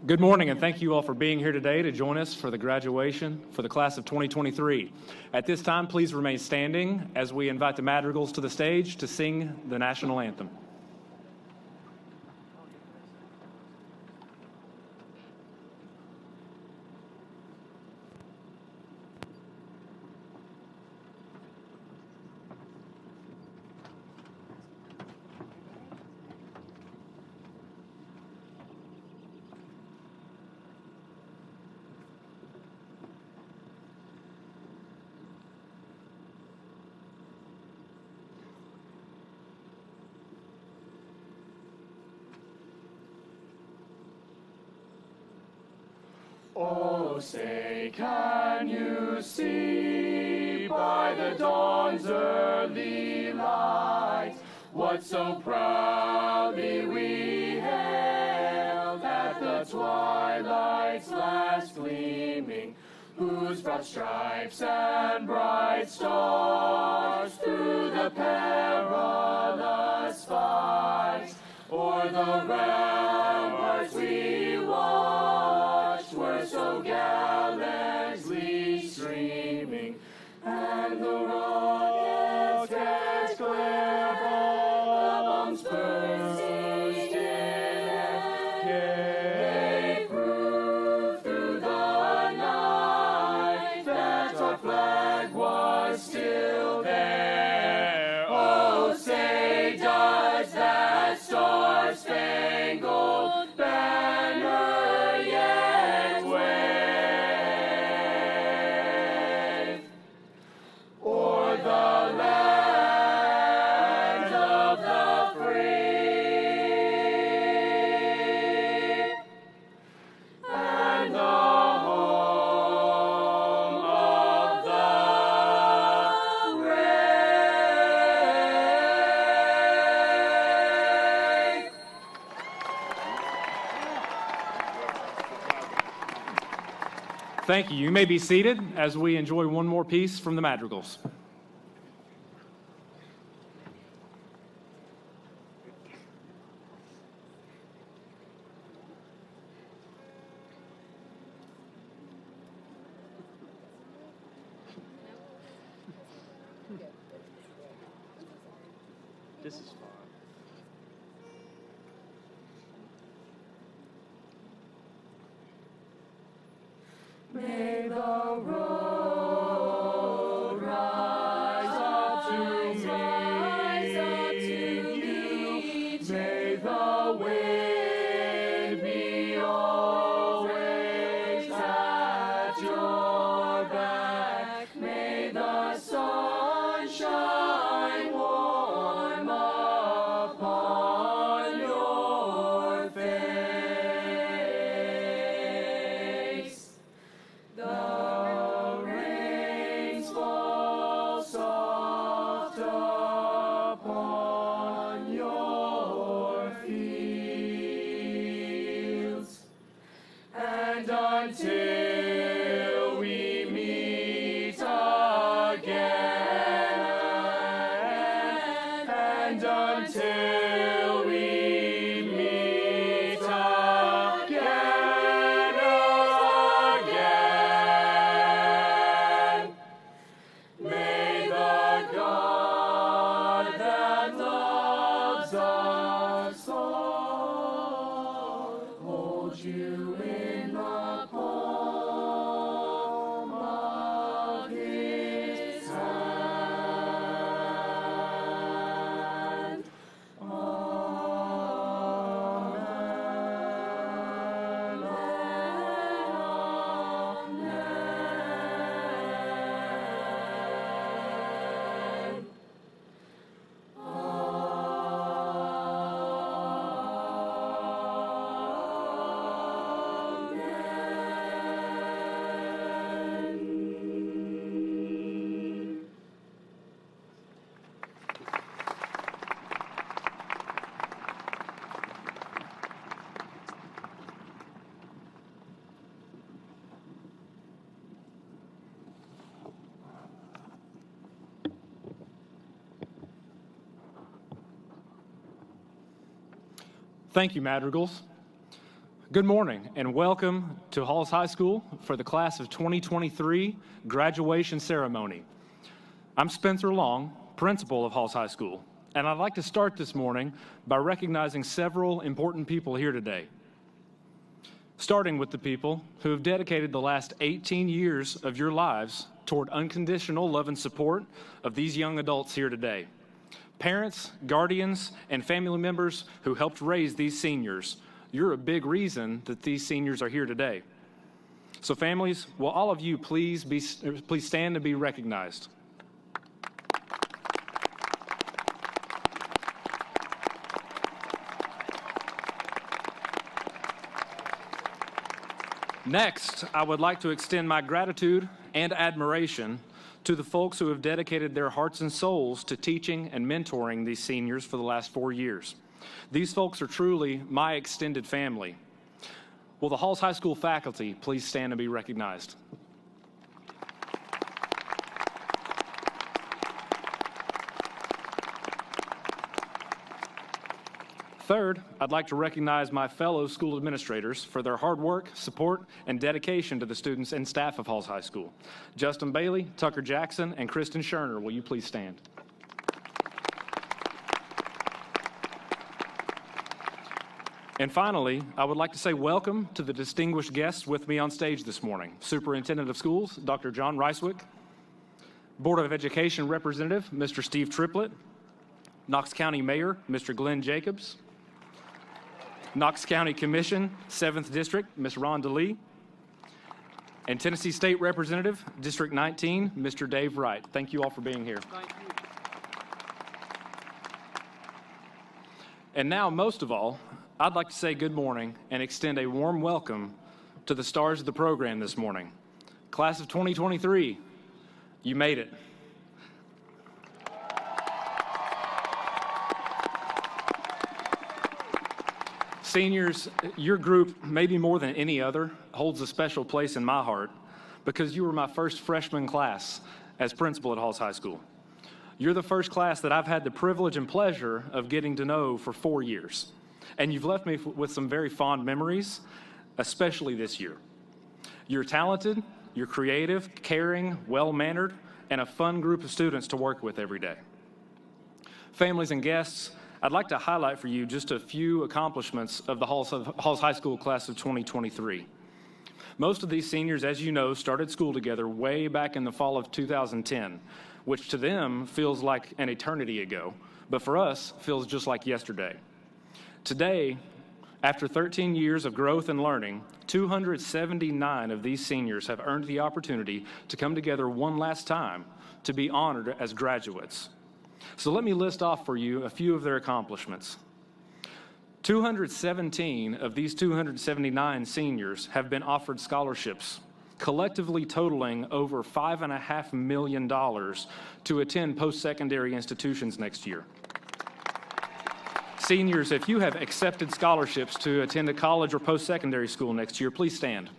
Good morning, and thank you all for being here today to join us for the graduation for the class of 2023. At this time, please remain standing as we invite the Madrigals to the stage to sing the national anthem. Oh, say, can you see by the dawn's early light what so proudly we hailed at the twilight's last gleaming, whose broad stripes and bright stars through the perilous fight o'er the ramparts we watched were so gallantly streaming, and the rockets glare bombs bursting gave proof through the night that our flag was still there. Oh, say, does that star-spangled banner yet wave o'er the land of the free and the home of the brave? Thank you. You may be seated as we enjoy one more piece from the Madrigals. This is fun. May the road rise up to meet you. May the wind be always at your back. May the sun shine warm upon your face. The rains fall soft upon your fields, and until we meet again, and until we meet again, may the God that loves us all hold you in the palm of his hand. Thank you, Madrigals. Good morning and welcome to Halls High School for the class of 2023 graduation ceremony. I'm Spencer Long, principal of Halls High School, and I'd like to start this morning by recognizing several important people here today. Starting with the people who have dedicated the last 18 years of your lives toward unconditional love and support of these young adults here today. Parents, guardians, and family members who helped raise these seniors. You're a big reason that these seniors are here today. So families, will all of you please stand and be recognized. Next, I would like to extend my gratitude and admiration to the folks who have dedicated their hearts and souls to teaching and mentoring these seniors for the last 4 years. These folks are truly my extended family. Will the Halls High School faculty please stand and be recognized? Third, I'd like to recognize my fellow school administrators for their hard work, support, and dedication to the students and staff of Halls High School. Justin Bailey, Tucker Jackson, and Kristen Scherner, will you please stand? And finally, I would like to say welcome to the distinguished guests with me on stage this morning. Superintendent of Schools, Dr. John Reiswick, Board of Education Representative, Mr. Steve Triplett, Knox County Mayor, Mr. Glenn Jacobs, Knox County Commission, 7th District, Ms. Rhonda Lee, and Tennessee State Representative, District 19, Mr. Dave Wright. Thank you all for being here. Thank you. And now, most of all, I'd like to say good morning and extend a warm welcome to the stars of the program this morning. Class of 2023, you made it. Seniors, your group, maybe more than any other, holds a special place in my heart because you were my first freshman class as principal at Halls High School. You're the first class that I've had the privilege and pleasure of getting to know for 4 years. And you've left me with some very fond memories, especially this year. You're talented, you're creative, caring, well-mannered, and a fun group of students to work with every day. Families and guests, I'd like to highlight for you just a few accomplishments of the Halls High School class of 2023. Most of these seniors, as you know, started school together way back in the fall of 2010, which to them feels like an eternity ago, but for us feels just like yesterday. Today, after 13 years of growth and learning, 279 of these seniors have earned the opportunity to come together one last time to be honored as graduates. So let me list off for you a few of their accomplishments. 217 of these 279 seniors have been offered scholarships, collectively totaling over $5.5 million to attend post-secondary institutions next year. Seniors, if you have accepted scholarships to attend a college or post-secondary school next year, please stand.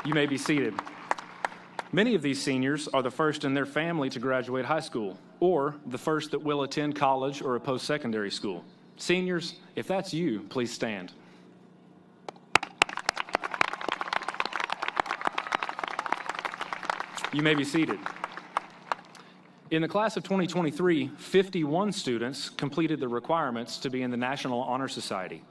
You may be seated. Many of these seniors are the first in their family to graduate high school, or the first that will attend college or a post-secondary school. Seniors, if that's you, please stand. You may be seated. In the class of 2023, 51 students completed the requirements to be in the National Honor Society.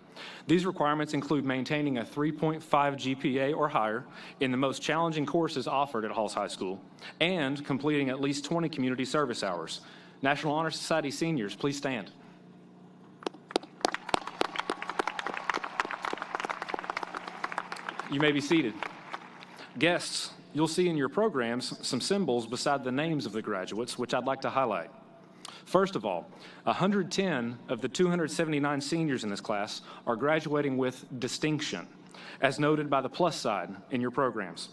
These requirements include maintaining a 3.5 GPA or higher in the most challenging courses offered at Halls High School and completing at least 20 community service hours. National Honor Society seniors, please stand. You may be seated. Guests, you'll see in your programs some symbols beside the names of the graduates, which I'd like to highlight. First of all, 110 of the 279 seniors in this class are graduating with distinction, as noted by the plus sign in your programs.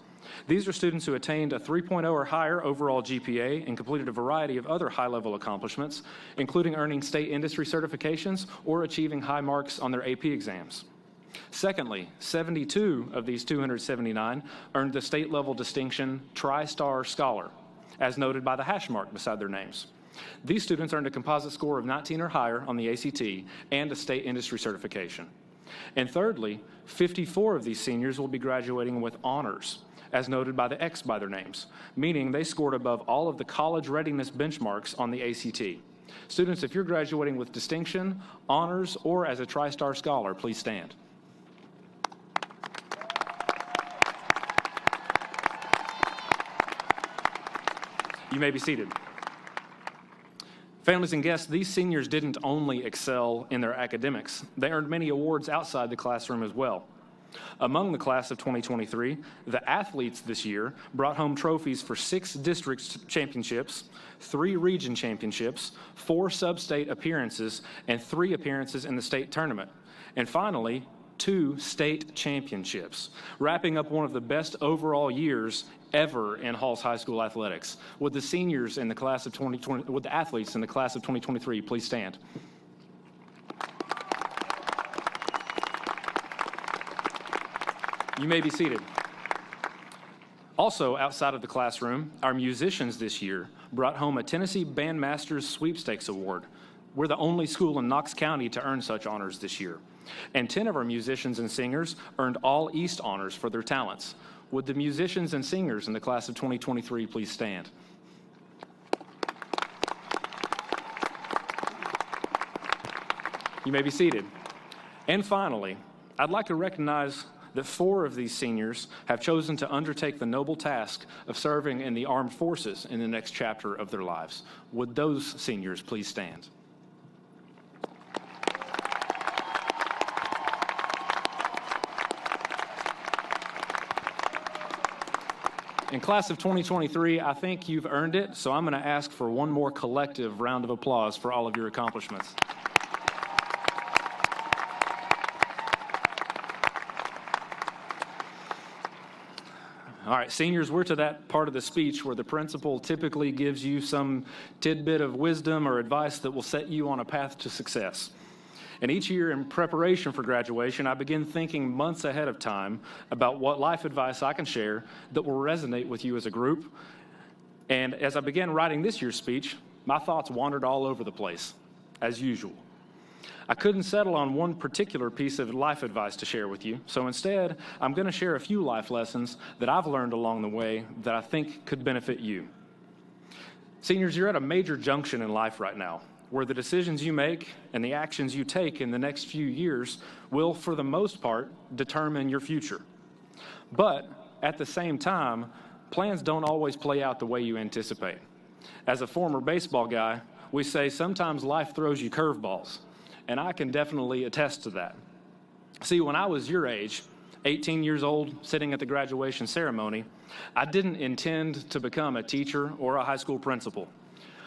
These are students who attained a 3.0 or higher overall GPA and completed a variety of other high-level accomplishments, including earning state industry certifications or achieving high marks on their AP exams. Secondly, 72 of these 279 earned the state-level distinction Tri-Star Scholar, as noted by the hash mark beside their names. These students earned a composite score of 19 or higher on the ACT and a state industry certification. And thirdly, 54 of these seniors will be graduating with honors, as noted by the X by their names, meaning they scored above all of the college readiness benchmarks on the ACT. Students, if you're graduating with distinction, honors, or as a TriStar Scholar, please stand. You may be seated. Families and guests, these seniors didn't only excel in their academics. They earned many awards outside the classroom as well. Among the class of 2023, the athletes this year brought home trophies for 6 district championships, 3 region championships, 4 sub-state appearances, and 3 appearances in the state tournament. And finally, 2 state championships, wrapping up one of the best overall years ever in Halls High School athletics. Would the seniors in the class of 2020, would the athletes in the class of 2023 please stand? You may be seated. Also, outside of the classroom, our musicians this year brought home a Tennessee Bandmasters Sweepstakes Award. We're the only school in Knox County to earn such honors this year. And 10 of our musicians and singers earned All East honors for their talents. Would the musicians and singers in the class of 2023 please stand? You may be seated. And finally, I'd like to recognize that 4 of these seniors have chosen to undertake the noble task of serving in the armed forces in the next chapter of their lives. Would those seniors please stand? In class of 2023, I think you've earned it, so I'm going to ask for one more collective round of applause for all of your accomplishments. All right, seniors, we're to that part of the speech where the principal typically gives you some tidbit of wisdom or advice that will set you on a path to success. And each year in preparation for graduation, I begin thinking months ahead of time about what life advice I can share that will resonate with you as a group. And as I began writing this year's speech, my thoughts wandered all over the place, as usual. I couldn't settle on one particular piece of life advice to share with you, so instead, I'm going to share a few life lessons that I've learned along the way that I think could benefit you. Seniors, you're at a major junction in life right now, where the decisions you make and the actions you take in the next few years will, for the most part, determine your future. But at the same time, plans don't always play out the way you anticipate. As a former baseball guy, we say sometimes life throws you curveballs, and I can definitely attest to that. See, when I was your age, 18 years old, sitting at the graduation ceremony, I didn't intend to become a teacher or a high school principal.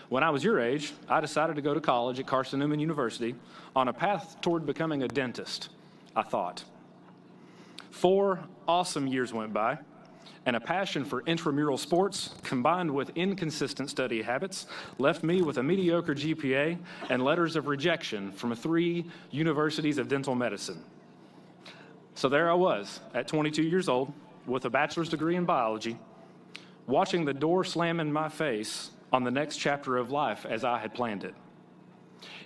When I was your age, I decided to go to college at Carson Newman University on a path toward becoming a dentist, I thought. 4 awesome years went by, and a passion for intramural sports combined with inconsistent study habits left me with a mediocre GPA and letters of rejection from 3 universities of dental medicine. So there I was, at 22 years old, with a bachelor's degree in biology, watching the door slam in my face on the next chapter of life as I had planned it.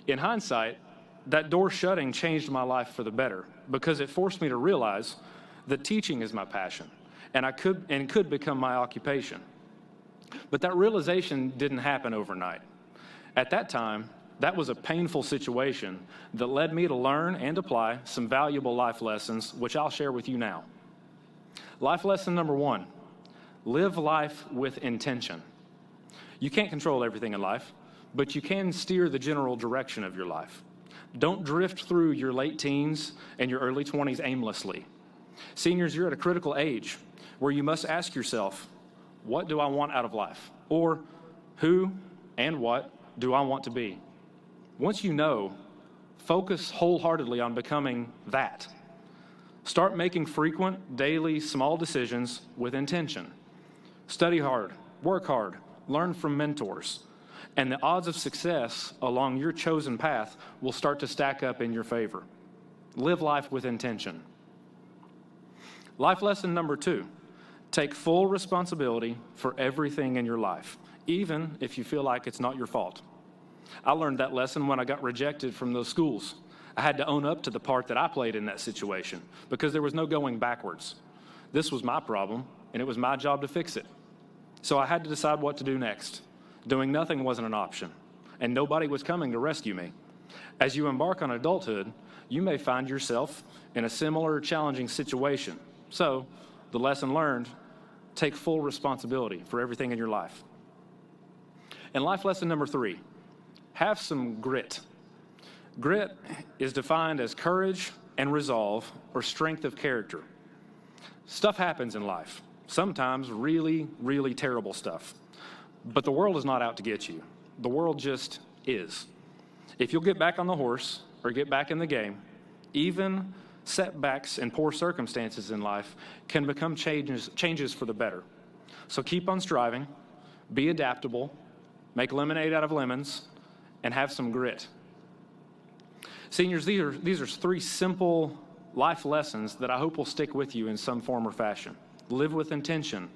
In hindsight, that door shutting changed my life for the better because it forced me to realize that teaching is my passion and could become my occupation. But that realization didn't happen overnight. At that time, that was a painful situation that led me to learn and apply some valuable life lessons, which I'll share with you now. Life lesson number 1, live life with intention. You can't control everything in life, but you can steer the general direction of your life. Don't drift through your late teens and your early 20s aimlessly. Seniors, you're at a critical age where you must ask yourself, what do I want out of life? Or who and what do I want to be? Once you know, focus wholeheartedly on becoming that. Start making frequent, daily, small decisions with intention. Study hard, work hard, learn from mentors, and the odds of success along your chosen path will start to stack up in your favor. Live life with intention. Life lesson number 2, take full responsibility for everything in your life, even if you feel like it's not your fault. I learned that lesson when I got rejected from those schools. I had to own up to the part that I played in that situation because there was no going backwards. This was my problem, and it was my job to fix it. So I had to decide what to do next. Doing nothing wasn't an option, and nobody was coming to rescue me. As you embark on adulthood, you may find yourself in a similar challenging situation. So, the lesson learned, take full responsibility for everything in your life. And life lesson number 3, have some grit. Grit is defined as courage and resolve or strength of character. Stuff happens in life, sometimes really, really terrible stuff. But the world is not out to get you. The world just is. If you'll get back on the horse or get back in the game, even setbacks and poor circumstances in life can become changes for the better. So keep on striving, be adaptable, make lemonade out of lemons, and have some grit. Seniors, these are 3 simple life lessons that I hope will stick with you in some form or fashion. Live with intention,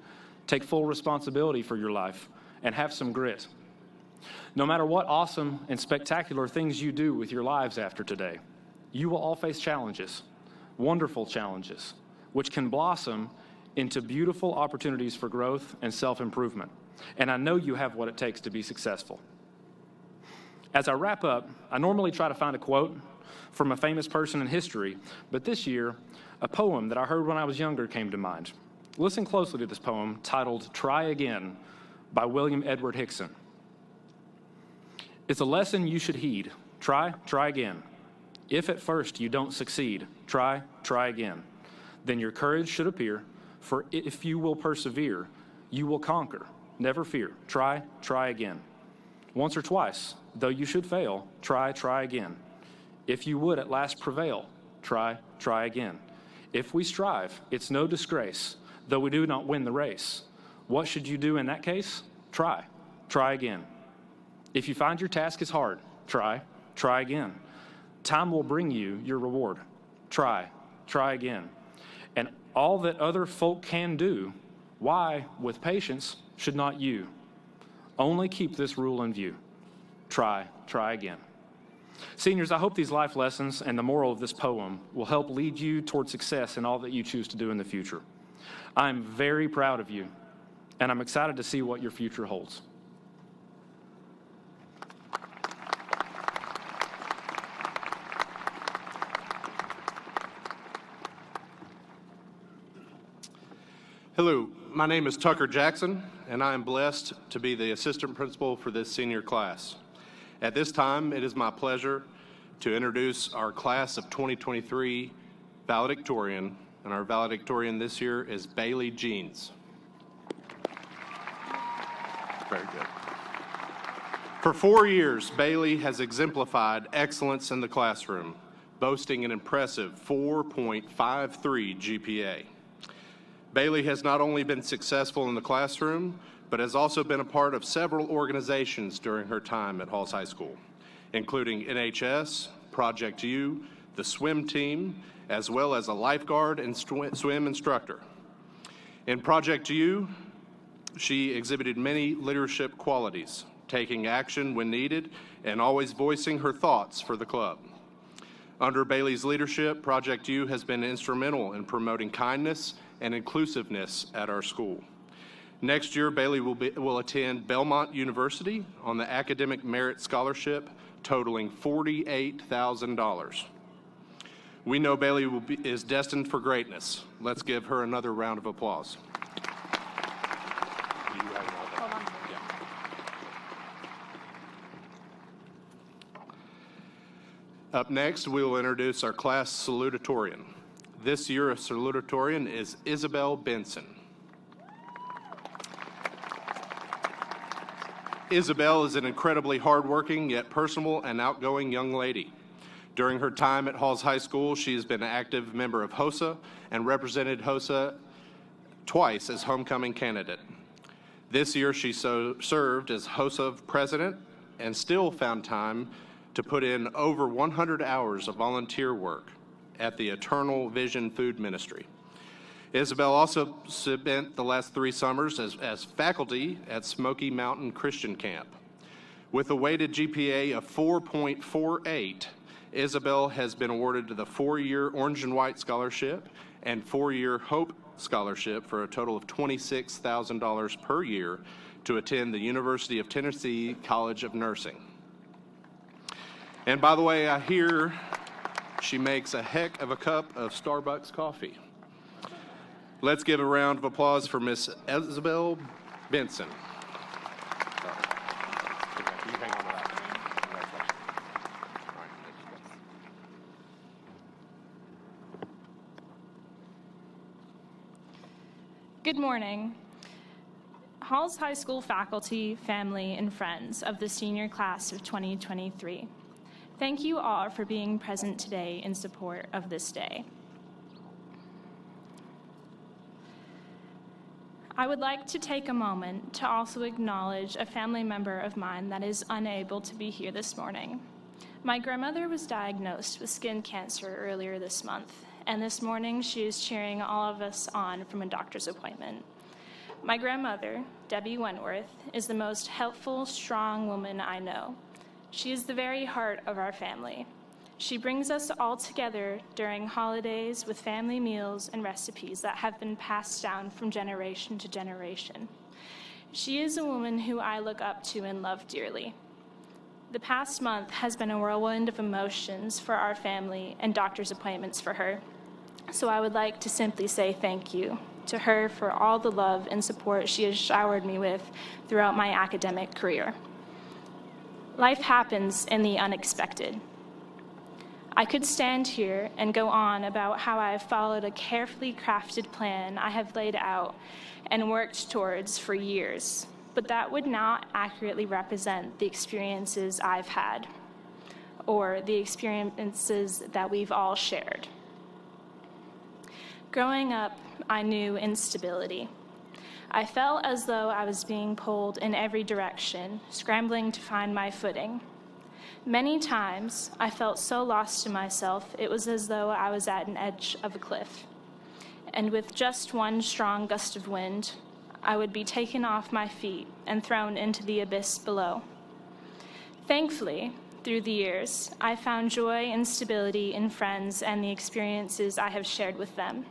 take full responsibility for your life, and have some grit. No matter what awesome and spectacular things you do with your lives after today, you will all face challenges, wonderful challenges, which can blossom into beautiful opportunities for growth and self-improvement. And I know you have what it takes to be successful. As I wrap up, I normally try to find a quote from a famous person in history, but this year, a poem that I heard when I was younger came to mind. Listen closely to this poem titled "Try Again" by William Edward Hickson. It's a lesson you should heed. Try again. If at first you don't succeed, try again. Then your courage should appear, for if you will persevere, you will conquer. Never fear. Try again. Once or twice, though you should fail, try again. If you would at last prevail, try again. If we strive, it's no disgrace, though we do not win the race. What should you do in that case? Try again. If you find your task is hard, try again. Time will bring you your reward. Try again. And all that other folk can do, why, with patience, should not you? Only keep this rule in view. Try again. Seniors, I hope these life lessons and the moral of this poem will help lead you toward success in all that you choose to do in the future. I'm very proud of you, and I'm excited to see what your future holds. Hello, my name is Tucker Jackson, and I am blessed to be the assistant principal for this senior class. At this time, it is my pleasure to introduce our class of 2023 valedictorian, and our valedictorian this year is Bailey Jeans. Very good. For 4 years, Bailey has exemplified excellence in the classroom, boasting an impressive 4.53 GPA. Bailey has not only been successful in the classroom, but has also been a part of several organizations during her time at Halls High School, including NHS, Project U, the swim team, as well as a lifeguard and swim instructor. In Project U, she exhibited many leadership qualities, taking action when needed and always voicing her thoughts for the club. Under Bailey's leadership, Project U has been instrumental in promoting kindness and inclusiveness at our school. Next year, Bailey will attend Belmont University on the Academic Merit Scholarship, totaling $48,000. We know Bailey is destined for greatness. Let's give her another round of applause. Up next, we will introduce our class salutatorian. This year, a salutatorian is Isabel Benson. Isabel is an incredibly hardworking yet personable and outgoing young lady. During her time at Halls High School, she has been an active member of HOSA and represented HOSA twice as homecoming candidate. This year, she served as HOSA president and still found time to put in over 100 hours of volunteer work at the Eternal Vision Food Ministry. Isabel also spent the last 3 summers as faculty at Smoky Mountain Christian Camp. With a weighted GPA of 4.48, Isabel has been awarded the 4-year Orange and White Scholarship and 4-year Hope Scholarship for a total of $26,000 per year to attend the University of Tennessee College of Nursing. And by the way, I hear she makes a heck of a cup of Starbucks coffee. Let's give a round of applause for Miss Isabel Benson. Good morning. Halls High School faculty, family, and friends of the senior class of 2023. Thank you all for being present today in support of this day. I would like to take a moment to also acknowledge a family member of mine that is unable to be here this morning. My grandmother was diagnosed with skin cancer earlier this month, and this morning she is cheering all of us on from a doctor's appointment. My grandmother, Debbie Wentworth, is the most helpful, strong woman I know. She is the very heart of our family. She brings us all together during holidays with family meals and recipes that have been passed down from generation to generation. She is a woman who I look up to and love dearly. The past month has been a whirlwind of emotions for our family and doctor's appointments for her. So I would like to simply say thank you to her for all the love and support she has showered me with throughout my academic career. Life happens in the unexpected. I could stand here and go on about how I have followed a carefully crafted plan I have laid out and worked towards for years, but that would not accurately represent the experiences I've had or the experiences that we've all shared. Growing up, I knew instability. I felt as though I was being pulled in every direction, scrambling to find my footing. Many times, I felt so lost to myself, it was as though I was at an edge of a cliff. And with just one strong gust of wind, I would be taken off my feet and thrown into the abyss below. Thankfully, through the years, I found joy and stability in friends and the experiences I have shared with them.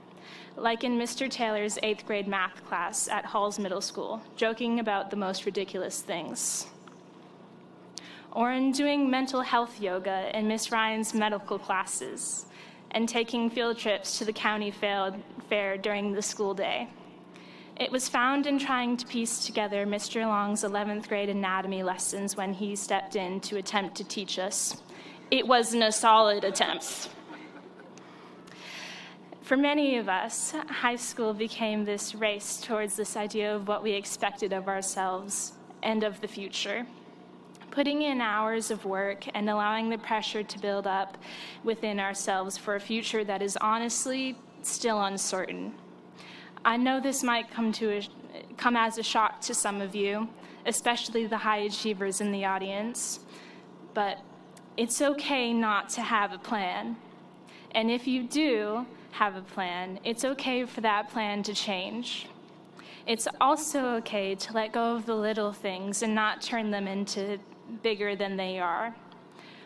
Like in Mr. Taylor's 8th grade math class at Halls Middle School, joking about the most ridiculous things. Or in doing mental health yoga in Miss Ryan's medical classes, and taking field trips to the county fair during the school day. It was found in trying to piece together Mr. Long's 11th grade anatomy lessons when he stepped in to attempt to teach us. It wasn't a solid attempt. For many of us, high school became this race towards this idea of what we expected of ourselves and of the future. Putting in hours of work and allowing the pressure to build up within ourselves for a future that is honestly still uncertain. I know this might come as a shock to some of you, especially the high achievers in the audience, but it's okay not to have a plan. And if you do have a plan, it's okay for that plan to change. It's also okay to let go of the little things and not turn them into bigger than they are.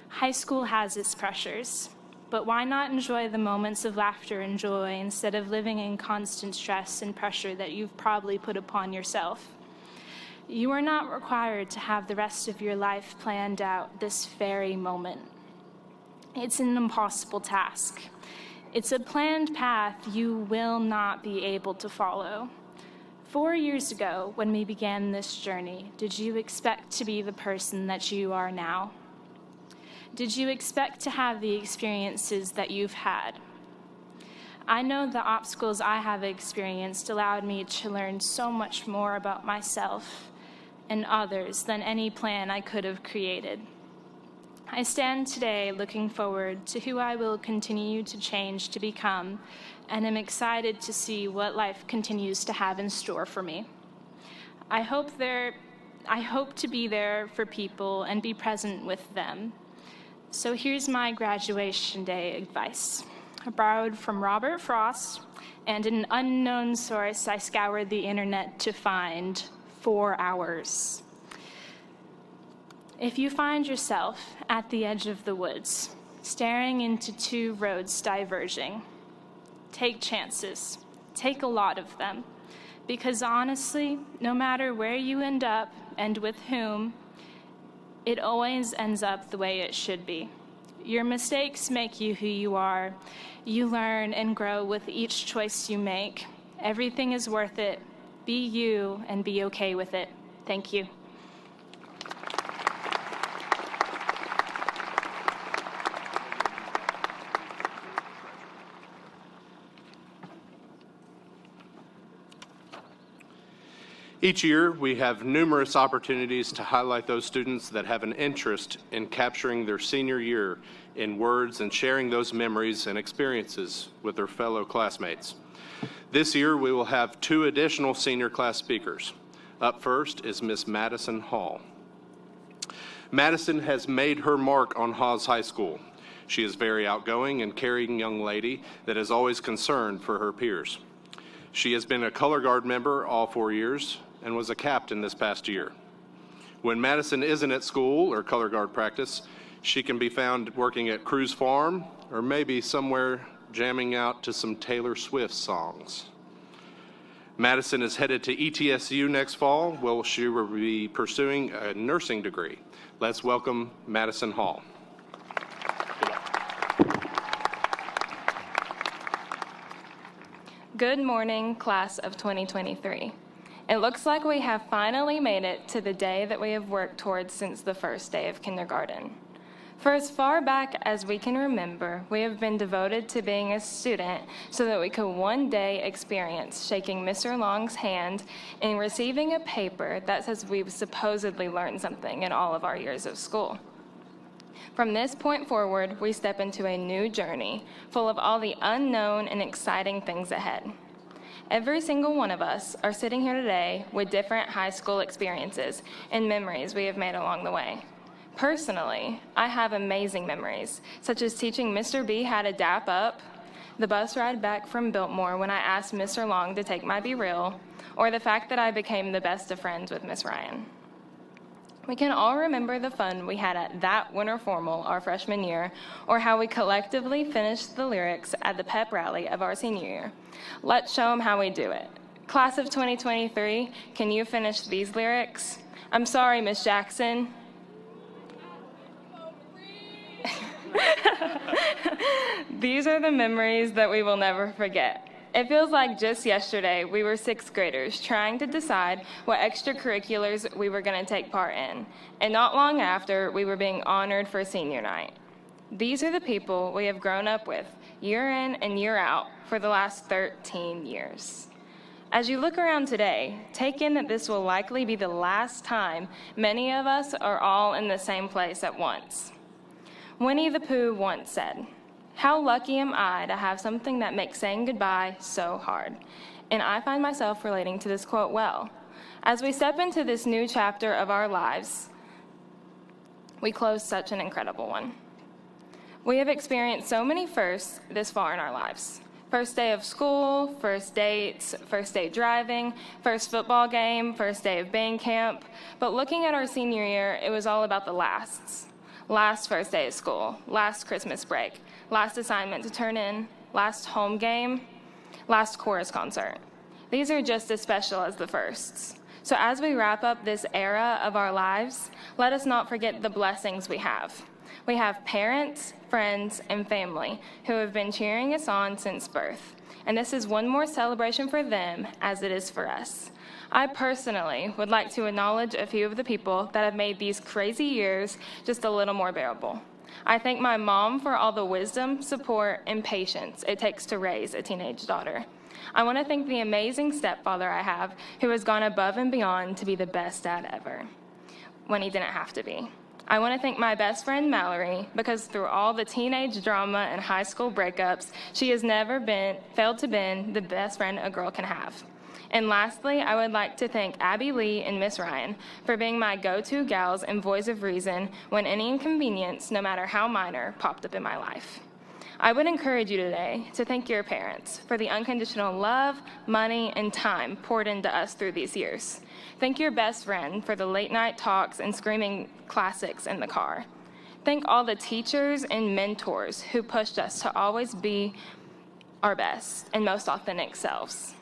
High school has its pressures, but why not enjoy the moments of laughter and joy instead of living in constant stress and pressure that you've probably put upon yourself? You are not required to have the rest of your life planned out this very moment. It's an impossible task. It's a planned path you will not be able to follow. 4 years ago, when we began this journey, did you expect to be the person that you are now? Did you expect to have the experiences that you've had? I know the obstacles I have experienced allowed me to learn so much more about myself and others than any plan I could have created. I stand today looking forward to who I will continue to change to become, and am excited to see what life continues to have in store for me. I hope to be there for people and be present with them. So here's my graduation day advice. I borrowed from Robert Frost and an unknown source I scoured the internet to find: 4 hours. If you find yourself at the edge of the woods, staring into two roads diverging, take chances. Take a lot of them. Because honestly, no matter where you end up and with whom, it always ends up the way it should be. Your mistakes make you who you are. You learn and grow with each choice you make. Everything is worth it. Be you and be okay with it. Thank you. Each year, we have numerous opportunities to highlight those students that have an interest in capturing their senior year in words and sharing those memories and experiences with their fellow classmates. This year, we will have 2 additional senior class speakers. Up first is Miss Madison Hall. Madison has made her mark on Hawes High School. She is a very outgoing and caring young lady that is always concerned for her peers. She has been a color guard member all 4 years and was a captain this past year. When Madison isn't at school or color guard practice, she can be found working at Cruz Farm or maybe somewhere jamming out to some Taylor Swift songs. Madison is headed to ETSU next fall, where she will be pursuing a nursing degree. Let's welcome Madison Hall. Good morning, class of 2023. It looks like we have finally made it to the day that we have worked towards since the first day of kindergarten. For as far back as we can remember, we have been devoted to being a student so that we could one day experience shaking Mr. Long's hand and receiving a paper that says we've supposedly learned something in all of our years of school. From this point forward, we step into a new journey full of all the unknown and exciting things ahead. Every single one of us are sitting here today with different high school experiences and memories we have made along the way. Personally, I have amazing memories, such as teaching Mr. B how to dap up, the bus ride back from Biltmore when I asked Mr. Long to take my Be Real, or the fact that I became the best of friends with Miss Ryan. We can all remember the fun we had at that winter formal our freshman year, or how we collectively finished the lyrics at the pep rally of our senior year. Let's show them how we do it. Class of 2023, can you finish these lyrics? I'm sorry, Miss Jackson. These are the memories that we will never forget. It feels like just yesterday we were 6th graders trying to decide what extracurriculars we were going to take part in, and not long after we were being honored for senior night. These are the people we have grown up with year in and year out for the last 13 years. As you look around today, take in that this will likely be the last time many of us are all in the same place at once. Winnie the Pooh once said, "How lucky am I to have something that makes saying goodbye so hard?" And I find myself relating to this quote well. As we step into this new chapter of our lives, we close such an incredible one. We have experienced so many firsts this far in our lives. First day of school, first dates, first day driving, first football game, first day of band camp. But looking at our senior year, it was all about the lasts. Last first day of school, last Christmas break, last assignment to turn in, last home game, last chorus concert. These are just as special as the firsts. So as we wrap up this era of our lives, let us not forget the blessings we have. We have parents, friends, and family who have been cheering us on since birth. And this is one more celebration for them as it is for us. I personally would like to acknowledge a few of the people that have made these crazy years just a little more bearable. I thank my mom for all the wisdom, support, and patience it takes to raise a teenage daughter. I want to thank the amazing stepfather I have who has gone above and beyond to be the best dad ever when he didn't have to be. I want to thank my best friend Mallory because through all the teenage drama and high school breakups, she has never failed to be the best friend a girl can have. And lastly, I would like to thank Abby Lee and Miss Ryan for being my go-to gals and voice of reason when any inconvenience, no matter how minor, popped up in my life. I would encourage you today to thank your parents for the unconditional love, money, and time poured into us through these years. Thank your best friend for the late night talks and screaming classics in the car. Thank all the teachers and mentors who pushed us to always be our best and most authentic selves.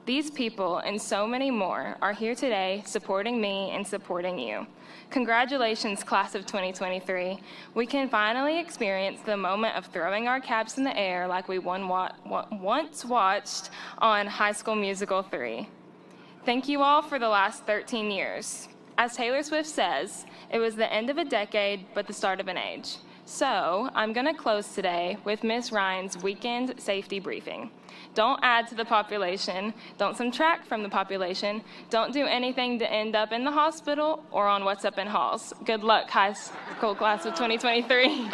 These people and so many more are here today supporting me and supporting you. Congratulations, class of 2023. We can finally experience the moment of throwing our caps in the air like we once watched on High School Musical 3. Thank you all for the last 13 years. As Taylor Swift says, it was the end of a decade, but the start of an age. So I'm going to close today with Ms. Ryan's weekend safety briefing. Don't add to the population. Don't subtract from the population. Don't do anything to end up in the hospital or on What's Up in Halls. Good luck, high school class of 2023.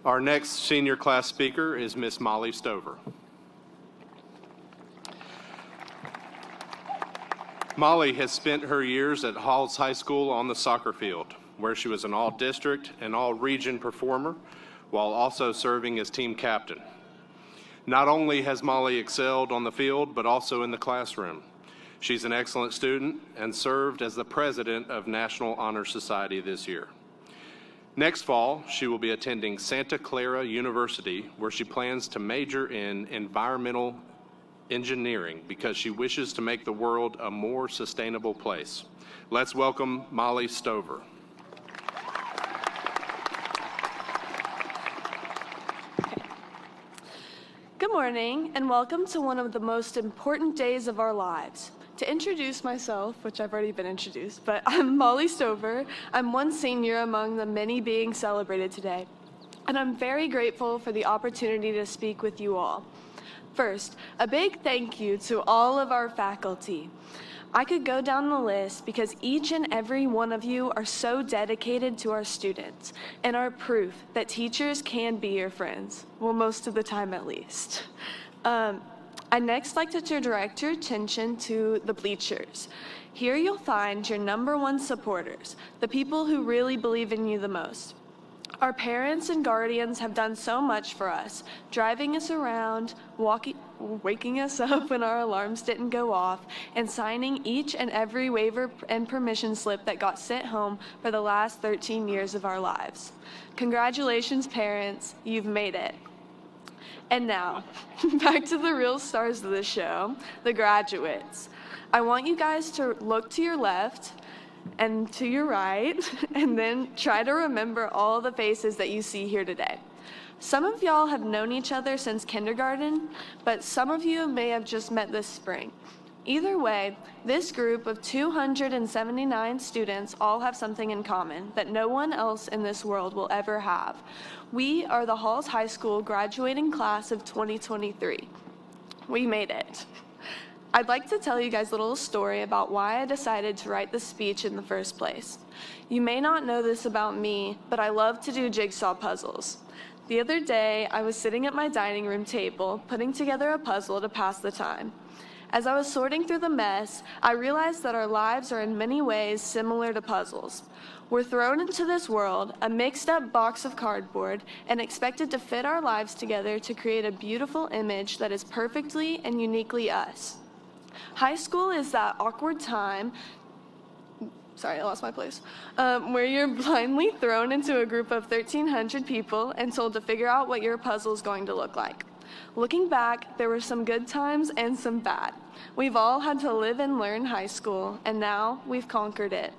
Our next senior class speaker is Miss Molly Stover. Molly has spent her years at Halls High School on the soccer field, where she was an all-district and all-region performer, while also serving as team captain. Not only has Molly excelled on the field, but also in the classroom. She's an excellent student and served as the president of National Honor Society this year. Next fall, she will be attending Santa Clara University, where she plans to major in environmental engineering because she wishes to make the world a more sustainable place. Let's welcome Molly Stover. Good morning, and welcome to one of the most important days of our lives. To introduce myself, which I've already been introduced, but I'm Molly Stover. I'm one senior among the many being celebrated today, and I'm very grateful for the opportunity to speak with you all. First, a big thank you to all of our faculty. I could go down the list because each and every one of you are so dedicated to our students and are proof that teachers can be your friends, well, most of the time at least. I'd next like to direct your attention to the bleachers. Here you'll find your #1 supporters, the people who really believe in you the most. Our parents and guardians have done so much for us, driving us around, waking us up when our alarms didn't go off, and signing each and every waiver and permission slip that got sent home for the last 13 years of our lives. Congratulations, parents, you've made it. And now, back to the real stars of the show, the graduates. I want you guys to look to your left and to your right, and then try to remember all the faces that you see here today. Some of y'all have known each other since kindergarten, but some of you may have just met this spring. Either way, this group of 279 students all have something in common that no one else in this world will ever have. We are the Halls High School graduating class of 2023. We made it. I'd like to tell you guys a little story about why I decided to write this speech in the first place. You may not know this about me, but I love to do jigsaw puzzles. The other day, I was sitting at my dining room table, putting together a puzzle to pass the time. As I was sorting through the mess, I realized that our lives are in many ways similar to puzzles. We're thrown into this world, a mixed-up box of cardboard, and expected to fit our lives together to create a beautiful image that is perfectly and uniquely us. High school is that awkward time, sorry, I lost my place, where you're blindly thrown into a group of 1,300 people and told to figure out what your puzzle is going to look like. Looking back, there were some good times and some bad. We've all had to live and learn high school, and now we've conquered it.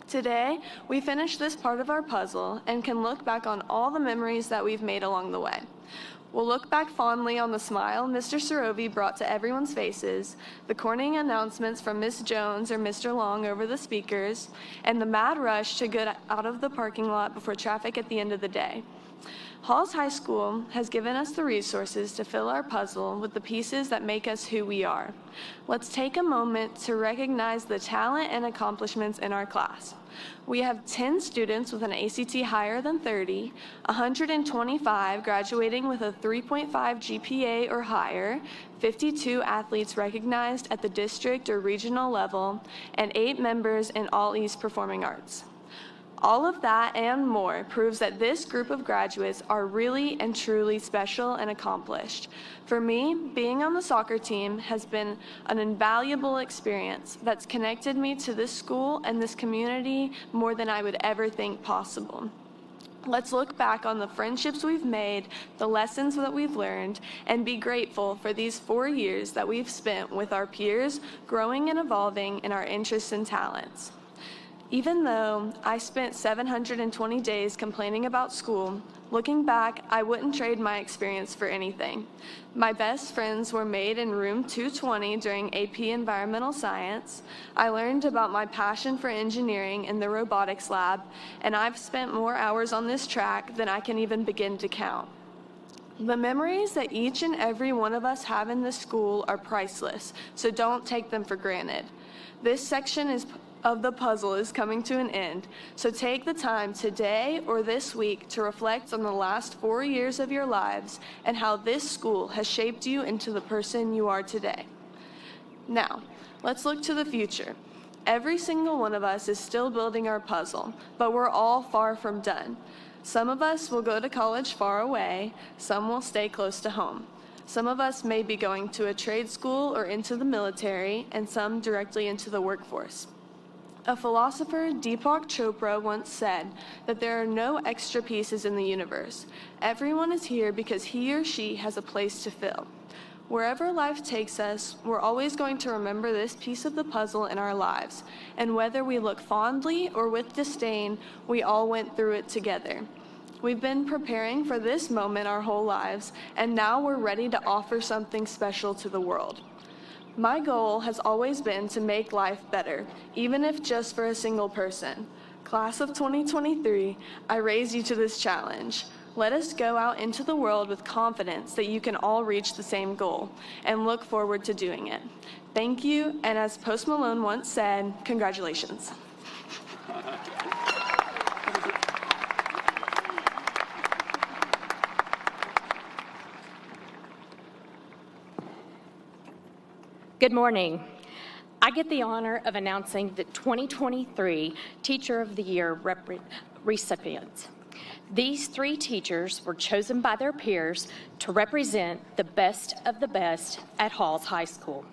Today, we finished this part of our puzzle and can look back on all the memories that we've made along the way. We'll look back fondly on the smile Mr. Sorovi brought to everyone's faces, the corning announcements from Miss Jones or Mr. Long over the speakers, and the mad rush to get out of the parking lot before traffic at the end of the day. Halls High School has given us the resources to fill our puzzle with the pieces that make us who we are. Let's take a moment to recognize the talent and accomplishments in our class. We have 10 students with an ACT higher than 30, 125 graduating with a 3.5 GPA or higher, 52 athletes recognized at the district or regional level, and 8 members in All East Performing Arts. All of that and more proves that this group of graduates are really and truly special and accomplished. For me, being on the soccer team has been an invaluable experience that's connected me to this school and this community more than I would ever think possible. Let's look back on the friendships we've made, the lessons that we've learned, and be grateful for these 4 years that we've spent with our peers, growing and evolving in our interests and talents. Even though I spent 720 days complaining about school, looking back, I wouldn't trade my experience for anything. My best friends were made in room 220 during AP Environmental Science. I learned about my passion for engineering in the robotics lab, and I've spent more hours on this track than I can even begin to count. The memories that each and every one of us have in this school are priceless, so don't take them for granted. This section of the puzzle is coming to an end, so take the time today or this week to reflect on the last 4 years of your lives and how this school has shaped you into the person you are today. Now, let's look to the future. Every single one of us is still building our puzzle, but we're all far from done. Some of us will go to college far away, some will stay close to home. Some of us may be going to a trade school or into the military, and some directly into the workforce. A philosopher, Deepak Chopra, once said that there are no extra pieces in the universe. Everyone is here because he or she has a place to fill. Wherever life takes us, we're always going to remember this piece of the puzzle in our lives. And whether we look fondly or with disdain, we all went through it together. We've been preparing for this moment our whole lives, and now we're ready to offer something special to the world. My goal has always been to make life better, even if just for a single person. Class of 2023, I raise you to this challenge. Let us go out into the world with confidence that you can all reach the same goal, and look forward to doing it. Thank you, and as Post Malone once said, congratulations. Good morning. I get the honor of announcing the 2023 Teacher of the Year recipients. These 3 teachers were chosen by their peers to represent the best of the best at Halls High School.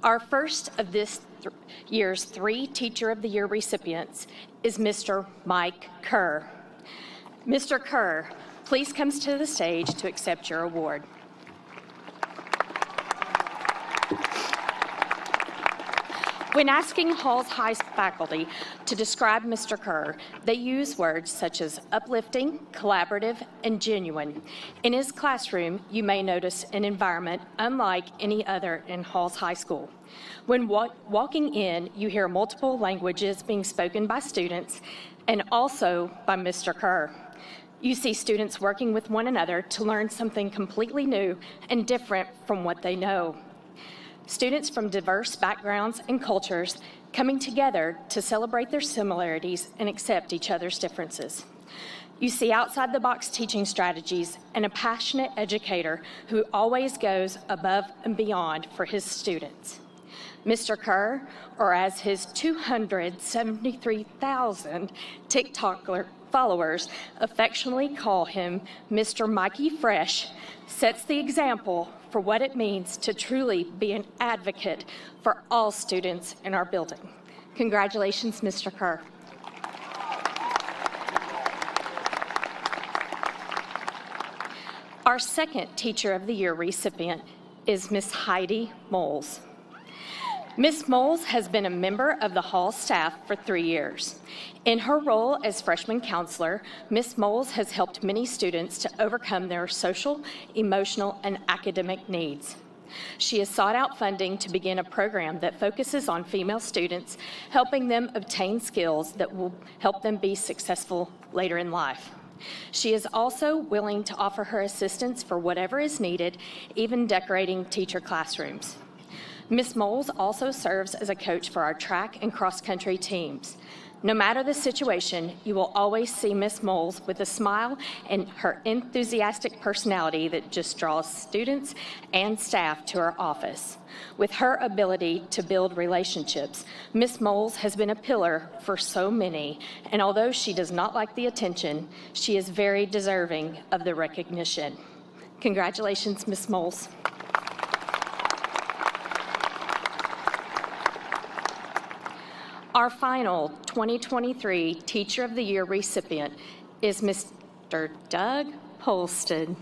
Our first of this year's 3 Teacher of the Year recipients is Mr. Mike Kerr. Mr. Kerr, please come to the stage to accept your award. When asking Halls High faculty to describe Mr. Kerr, they use words such as uplifting, collaborative, and genuine. In his classroom, you may notice an environment unlike any other in Halls High School. When walking in, you hear multiple languages being spoken by students and also by Mr. Kerr. You see students working with one another to learn something completely new and different from what they know. Students from diverse backgrounds and cultures coming together to celebrate their similarities and accept each other's differences. You see outside-the-box teaching strategies and a passionate educator who always goes above and beyond for his students. Mr. Kerr, or as his 273,000 TikTok followers affectionately call him, Mr. Mikey Fresh, sets the example for what it means to truly be an advocate for all students in our building. Congratulations, Mr. Kerr. Our second Teacher of the Year recipient is Miss Heidi Moles. Ms. Moles has been a member of the Hall staff for 3 years. In her role as freshman counselor, Ms. Moles has helped many students to overcome their social, emotional, and academic needs. She has sought out funding to begin a program that focuses on female students, helping them obtain skills that will help them be successful later in life. She is also willing to offer her assistance for whatever is needed, even decorating teacher classrooms. Ms. Moles also serves as a coach for our track and cross-country teams. No matter the situation, you will always see Miss Moles with a smile and her enthusiastic personality that just draws students and staff to her office. With her ability to build relationships, Miss Moles has been a pillar for so many, and although she does not like the attention, she is very deserving of the recognition. Congratulations, Miss Moles. Our final 2023 Teacher of the Year recipient is Mr. Doug Polston.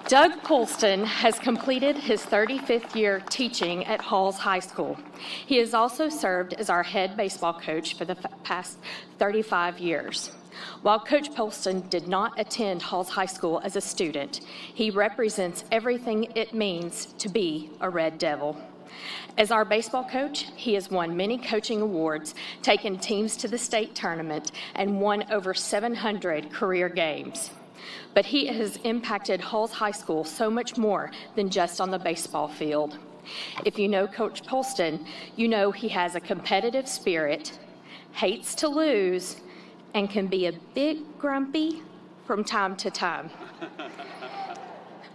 Doug Polston has completed his 35th year teaching at Halls High School. He has also served as our head baseball coach for the past 35 years. While Coach Polston did not attend Halls High School as a student, he represents everything it means to be a Red Devil. As our baseball coach, he has won many coaching awards, taken teams to the state tournament, and won over 700 career games. But he has impacted Halls High School so much more than just on the baseball field. If you know Coach Polston, you know he has a competitive spirit, hates to lose, and can be a bit grumpy from time to time.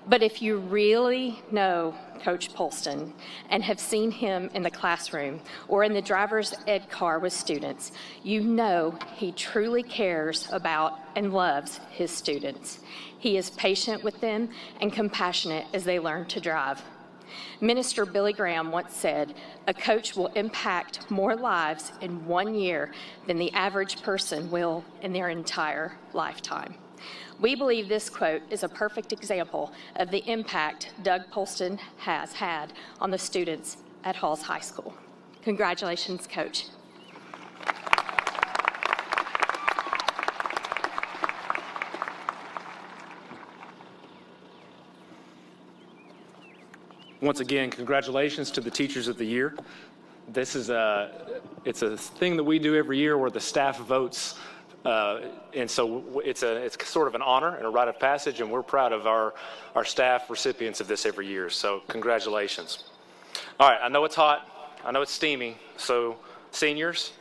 But if you really know Coach Polston and have seen him in the classroom or in the driver's ed car with students, you know he truly cares about and loves his students. He is patient with them and compassionate as they learn to drive. Minister Billy Graham once said, "A coach will impact more lives in 1 year than the average person will in their entire lifetime." We believe this quote is a perfect example of the impact Doug Polston has had on the students at Halls High School. Congratulations, Coach. Once again, congratulations to the Teachers of the Year. This is it's a thing that we do every year where the staff votes. And so it's sort of an honor and a rite of passage, and we're proud of our staff recipients of this every year. So congratulations. All right, I know it's hot. I know it's steamy. So seniors,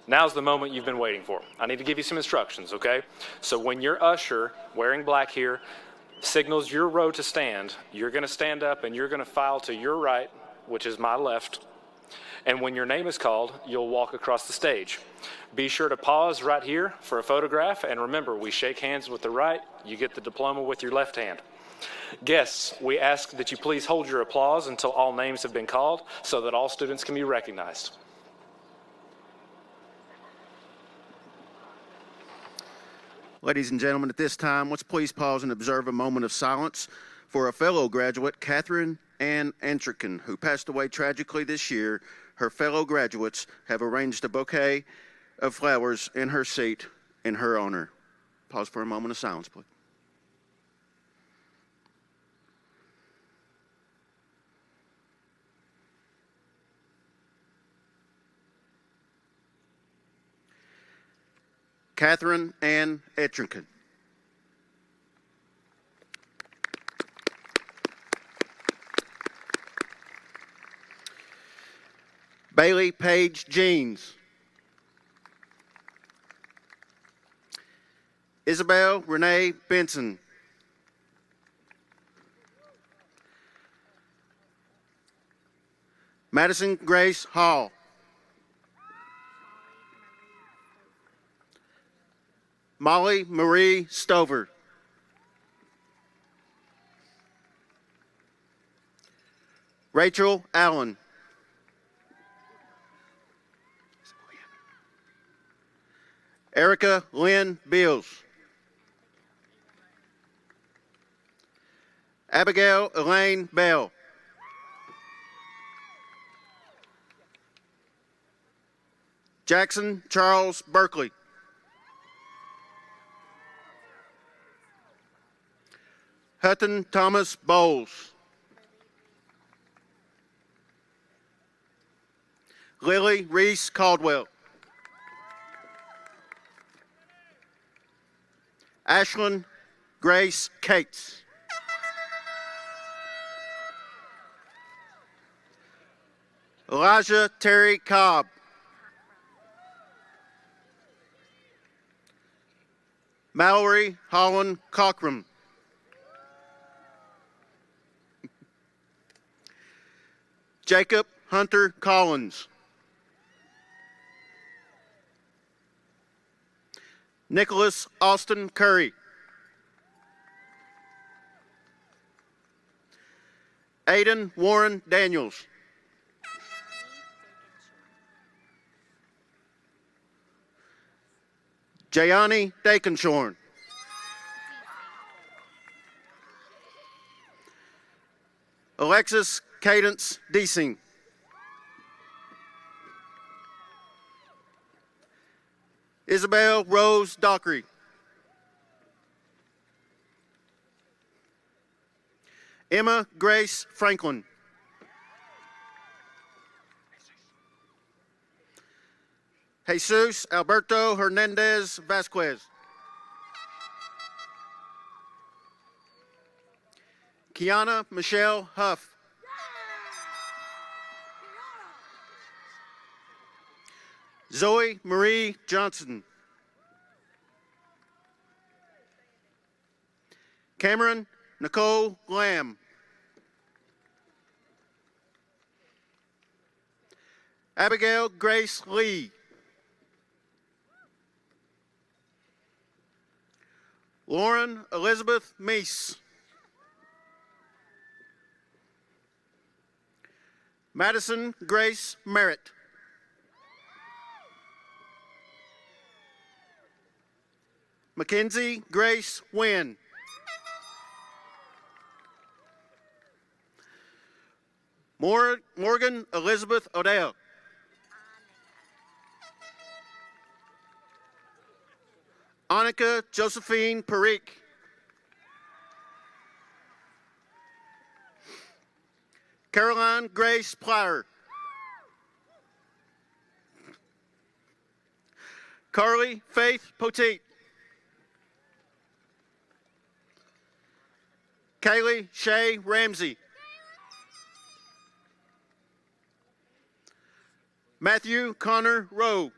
now's the moment you've been waiting for. I need to give you some instructions, okay? So when your usher, wearing black here, signals your row to stand, you're going to stand up and you're going to file to your right, which is my left. And when your name is called, you'll walk across the stage. Be sure to pause right here for a photograph, and remember, we shake hands with the right, you get the diploma with your left hand. Guests, we ask that you please hold your applause until all names have been called so that all students can be recognized. Ladies and gentlemen, at this time, let's please pause and observe a moment of silence for a fellow graduate, Catherine Ann Antrican, who passed away tragically this year. Her fellow graduates have arranged a bouquet of flowers in her seat in her honor. Pause for a moment of silence, please. Catherine Ann Antrican. Bailey Paige Jeans. Isabel Renee Benson. Madison Grace Hall. Molly Marie Stover. Rachel Allen. Erica Lynn Beals. Abigail Elaine Bell. Jackson Charles Berkeley. Hutton Thomas Bowles. Lily Reese Caldwell. Ashlyn Grace Cates. Elijah Terry Cobb. Mallory Holland Cochran. Jacob Hunter Collins. Nicholas Austin Curry. Aiden Warren Daniels. Jayani Dakenshorn. Alexis Cadence Deasing. Isabel Rose Dockery. Emma Grace Franklin. Jesus Alberto Hernandez Vasquez. Kiana Michelle Huff. Zoe Marie Johnson. Cameron Nicole Lamb. Abigail Grace Lee. Lauren Elizabeth Meese. Madison Grace Merritt. Mackenzie Grace Wynn. Morgan Elizabeth Odell. Annika Josephine Parikh. Caroline Grace Plyer. Carly Faith Poteet. Kaylee Shay Ramsey. Matthew Connor Rowe.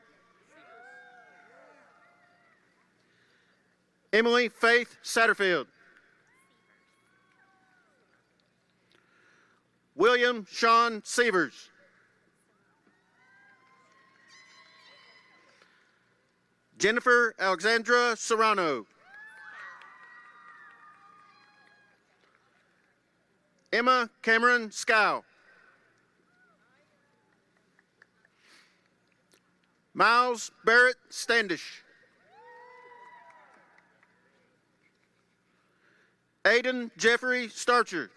Emily Faith Satterfield. William Sean Sievers. Jennifer Alexandra Serrano. Emma Cameron Scow. Miles Barrett Standish. Aiden Jeffrey Starcher.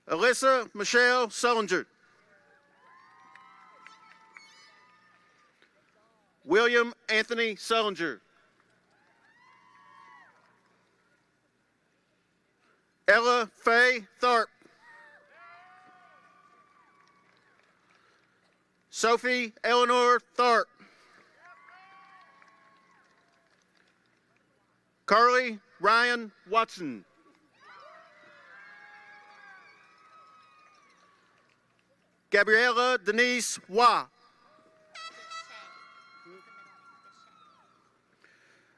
Alyssa Michelle Sullinger. William Anthony Sullinger. Ella Faye Tharp. Sophie Eleanor Tharp. Carly Ryan Watson. Gabriella Denise Wah.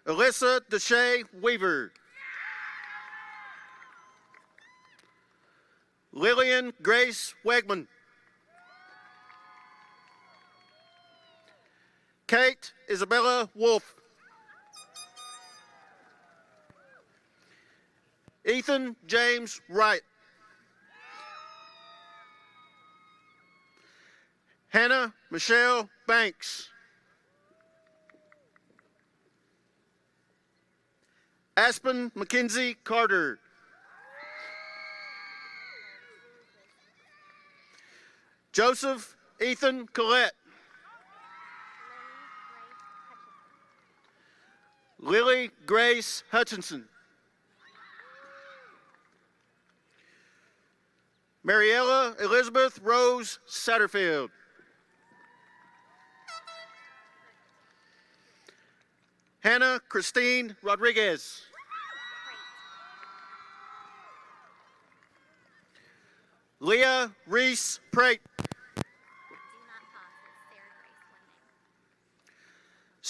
Alyssa Deshay Weaver. Lillian Grace Wegman. Kate Isabella Wolf. Ethan James Wright. Hannah Michelle Banks. Aspen Mackenzie Carter. Joseph Ethan Collette. Lily Grace Hutchinson. Mariella Elizabeth Rose Satterfield. Hannah Christine Rodriguez. Leah Reese Prate.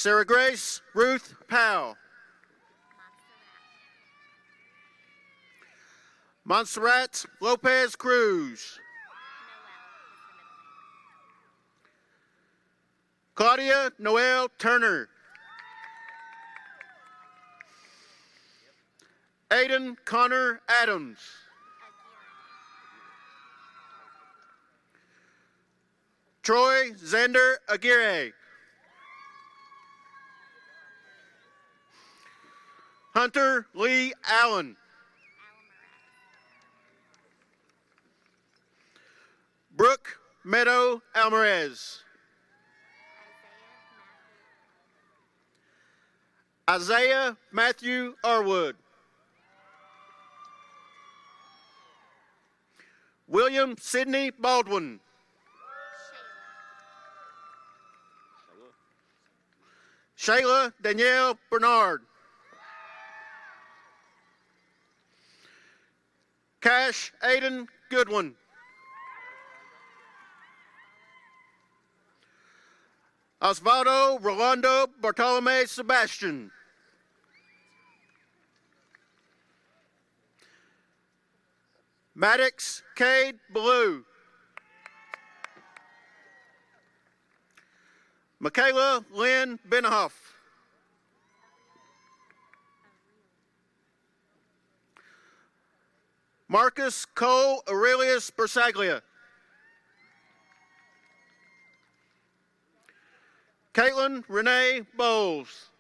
Sarah Grace Ruth Powell. Montserrat Lopez Cruz. Claudia Noel Turner. Aiden Connor Adams. Troy Xander Aguirre. Hunter Lee Allen. Brooke Meadow Alvarez. Isaiah Matthew Arwood. William Sidney Baldwin. Shayla Danielle Bernard. Cash Aiden Goodwin. Osvaldo Rolando Bartolome Sebastian. Maddox Cade Blue. Michaela Lynn Benhoff. Marcus Cole Aurelius Bersaglia. Caitlin Renee Bowles.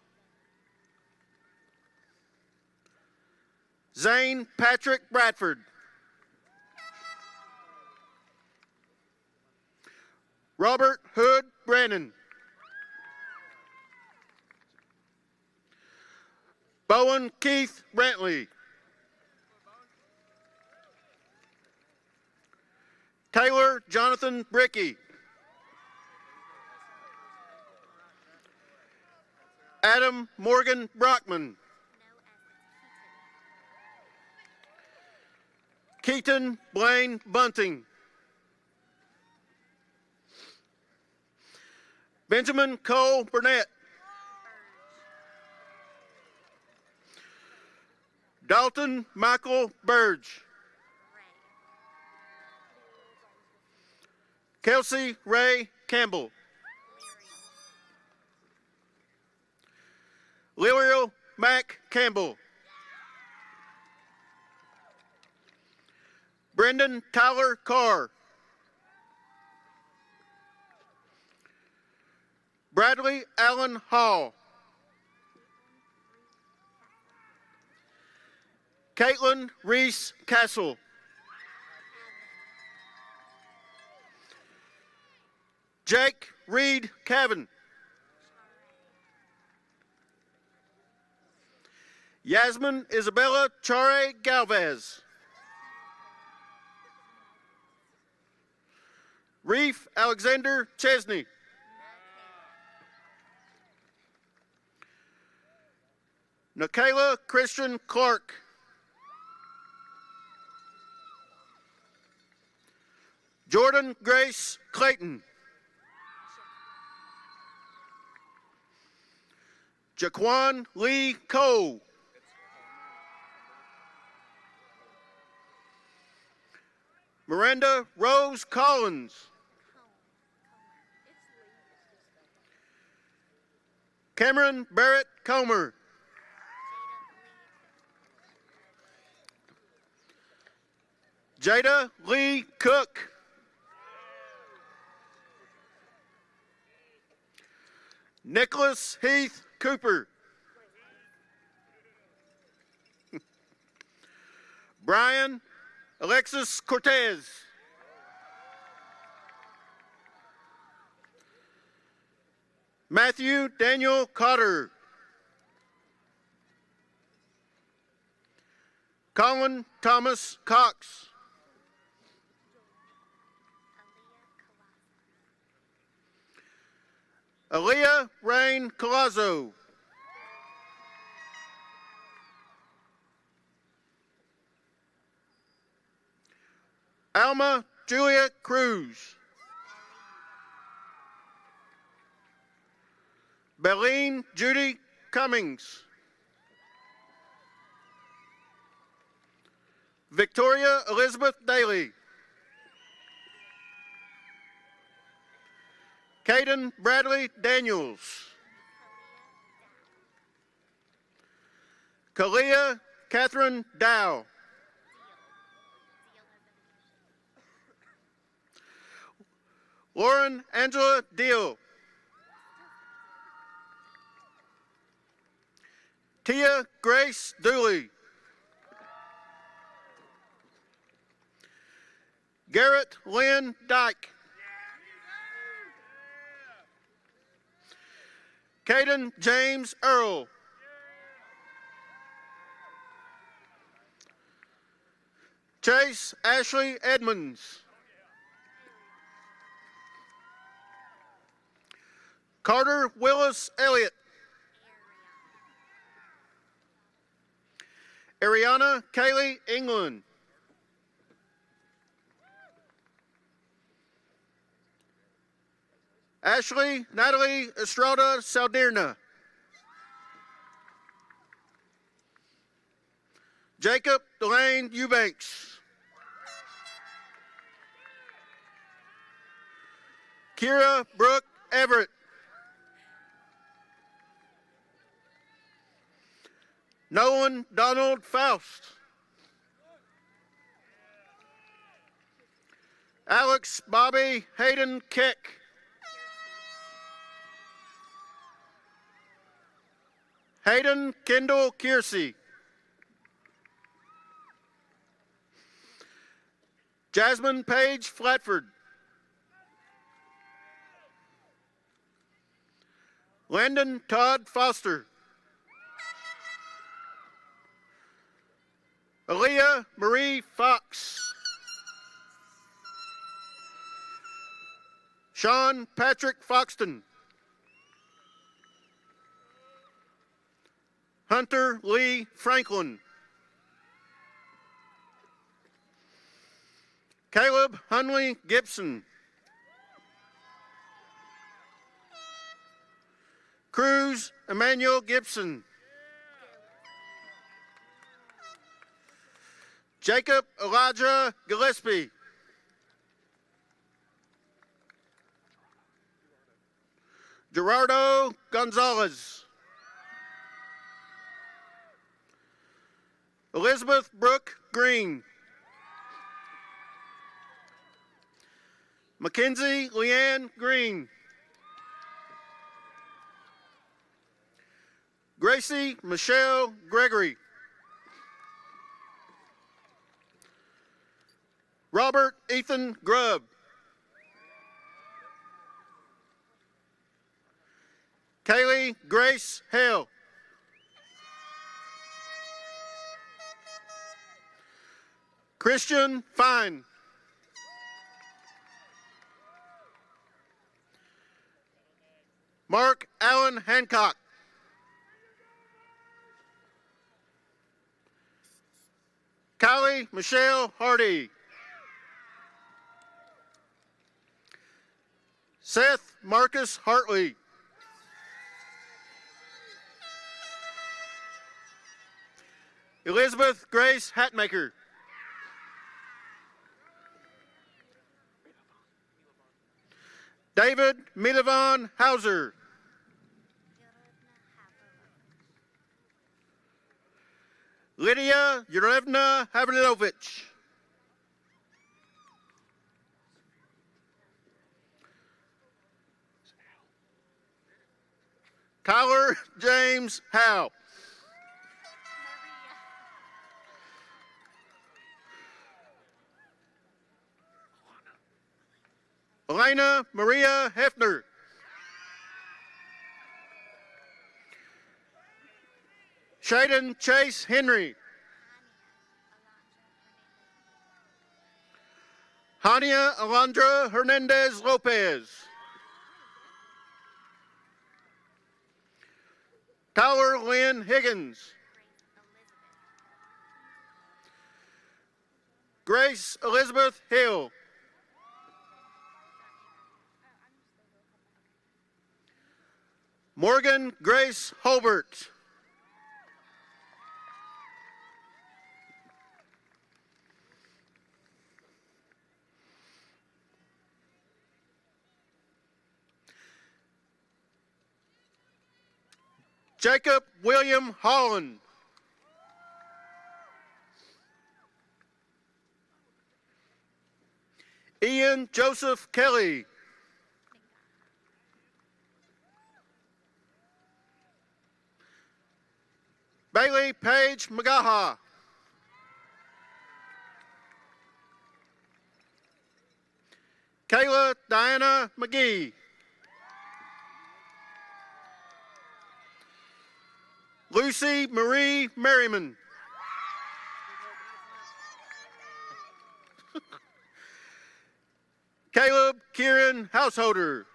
Zane Patrick Bradford. Robert Hood Brennan. Bowen Keith Brantley. Taylor Jonathan Bricky. Adam Morgan Brockman. Keaton Blaine Bunting. Benjamin Cole Burnett. Dalton Michael Burge. Kelsey Ray Campbell. Lilial Mack Campbell. Brendan Tyler Carr. Bradley Allen Hall. Caitlin Reese Castle. Jake Reed Cavan. Yasmin Isabella Chare Galvez. Reef Alexander Chesney. Nikayla Christian Clark. Jordan Grace Clayton. Jaquan Lee Cole. Miranda Rose Collins. Cameron Barrett Comer. Jada Lee Cook. Nicholas Heath Cooper. Brian Alexis Cortez. Matthew Daniel Cotter. Colin Thomas Cox. Aaliyah Rain Colazzo. Alma Julia Cruz. Belleen Judy Cummings. Victoria Elizabeth Daly. Caden Bradley Daniels. Kalia Catherine Dow. Lauren Angela Deal. Tia Grace Dooley. Garrett Lynn Dyke. Caden James Earl. Chase Ashley Edmonds. Carter Willis Elliott. Ariana Kaylee England. Ashley Natalie Estrada Saldirna. Jacob Delane Eubanks. Kira Brooke Everett. Nolan Donald Faust. Alex Bobby Hayden Keck. Hayden Kendall Kiersey. Jasmine Page Flatford. Landon Todd Foster. Aaliyah Marie Fox. Sean Patrick Foxton. Hunter Lee Franklin. Caleb Hunley Gibson. Cruz Emmanuel Gibson. Jacob Elijah Gillespie. Gerardo Gonzalez. Elizabeth Brooke Green. Mackenzie Leanne Green. Gracie Michelle Gregory. Robert Ethan Grubb. Kaylee Grace Hale. Christian Fine. Mark Allen Hancock. Kylie Michelle Hardy. Seth Marcus Hartley. Elizabeth Grace Hatmaker. David Milovan Hauser. Lydia Yurevna Havrilovich. Tyler James Howe. Elena Maria Hefner. Shaden Chase Henry. Hania Alondra Hernandez Lopez. Tyler Lynn Higgins. Grace Elizabeth Hill. Morgan Grace Holbert. Jacob William Holland. Ian Joseph Kelly. Bailey Paige Magaha. Kayla Diana McGee. Lucy Marie Merriman. Caleb Kieran Householder.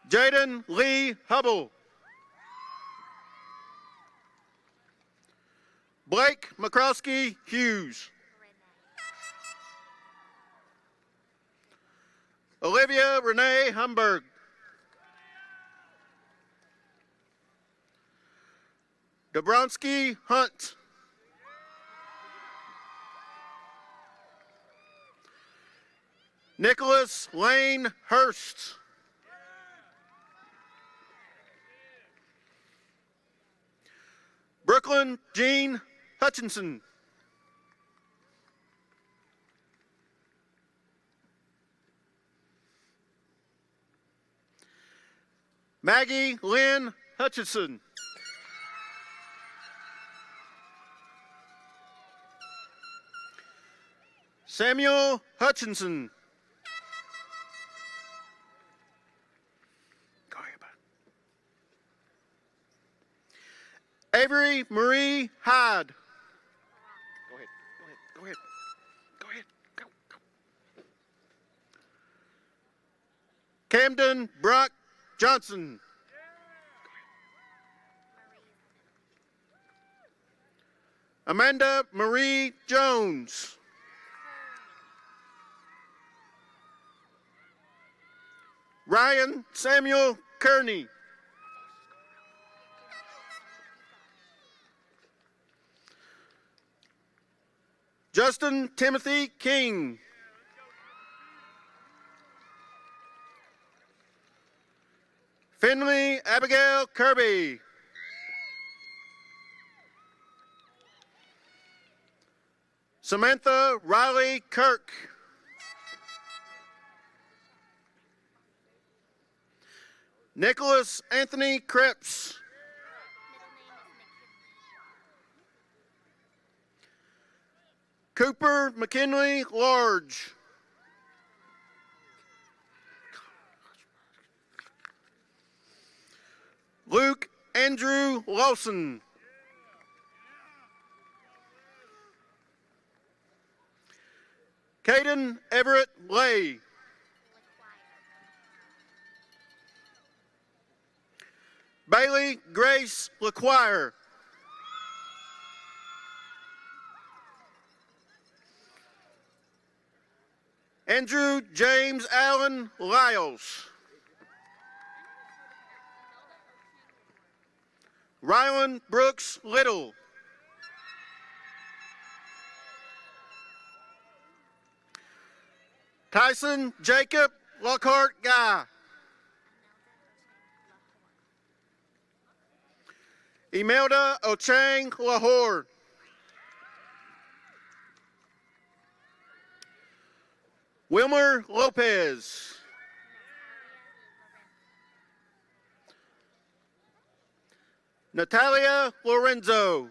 Jaden Lee Hubble. Blake McCroskey Hughes. Olivia Renee Humberg. Dobronsky Hunt. Nicholas Lane Hurst. Brooklyn Jean Hutchinson. Maggie Lynn Hutchinson. Samuel Hutchinson. Go ahead, bud. Avery Marie Hyde. Go ahead, go ahead, go ahead. Go ahead, go, go. Camden Brock Johnson. Amanda Marie Jones. Ryan Samuel Kearney. Justin Timothy King. Finley Abigail Kirby. Samantha Riley Kirk. Nicholas Anthony Crepes. Cooper McKinley Large. Luke Andrew Lawson. Caden Everett Lay. Bailey Grace LaQuire. Andrew James Allen Lyles. Rylan Brooks Little. Tyson Jacob Lockhart Guy. Imelda Ochang Lahore. Wilmer Lopez. Natalia Lorenzo.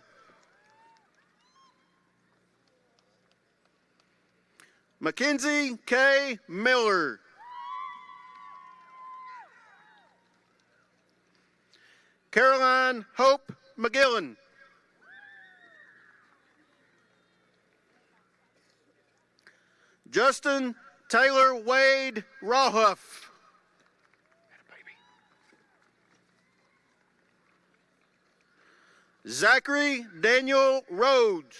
Mackenzie K. Miller. Caroline Hope McGillen. Justin Taylor Wade Rawhuff. Zachary Daniel Rhodes.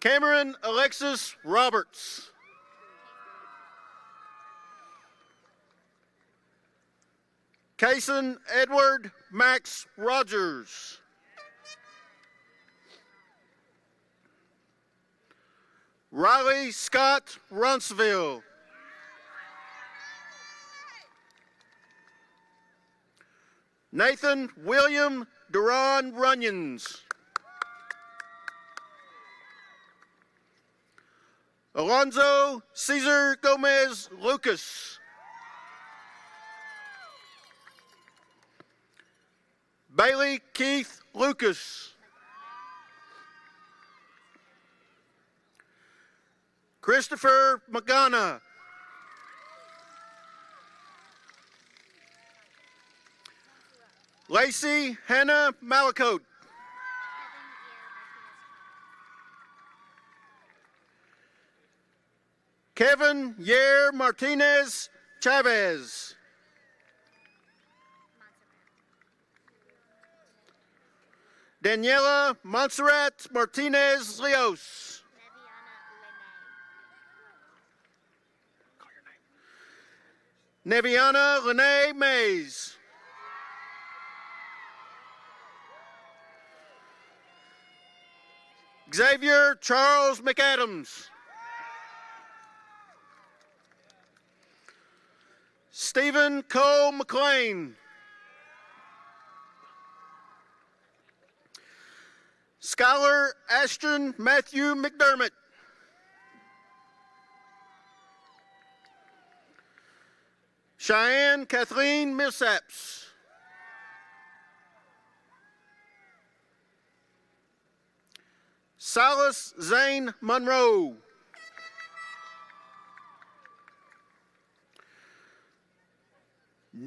Cameron Alexis Roberts. Kaysen Edward Max Rogers. Riley Scott Runsville. Nathan William Duran Runyons. Alonzo Cesar Gomez Lucas. Bailey Keith Lucas. Christopher Magana. Lacey Hannah Malacote. Kevin Yair Martinez Chavez. Daniela Montserrat Martinez Leos. Neviana Lene Mays. Xavier Charles McAdams. Stephen Cole McLean. Skylar Ashton Matthew McDermott. Cheyenne Kathleen Millsaps. Silas Zane Monroe.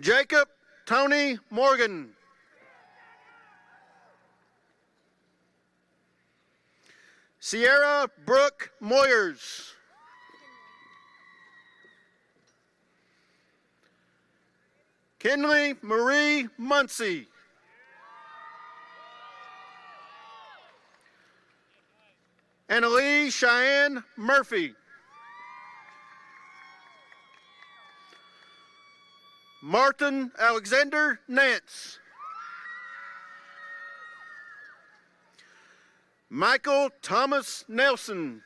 Jacob Tony Morgan. Sierra Brooke Moyers. Kinley Marie Muncie. Annalie Cheyenne Murphy. Martin Alexander Nance. Michael Thomas Nelson.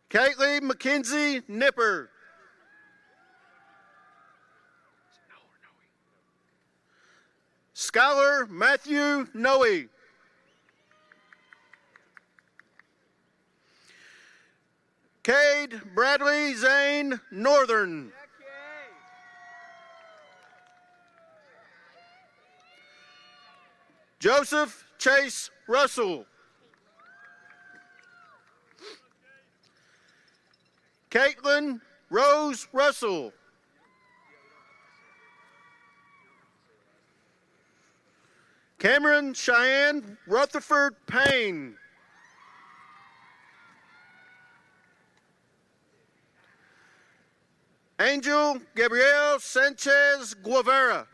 Caitlin McKenzie Nipper. Skylar Matthew Noe. Cade Bradley Zane Northern. Joseph Chase Russell. Caitlin Rose Russell. Cameron Cheyenne Rutherford Payne. Angel Gabrielle Sanchez Guevara.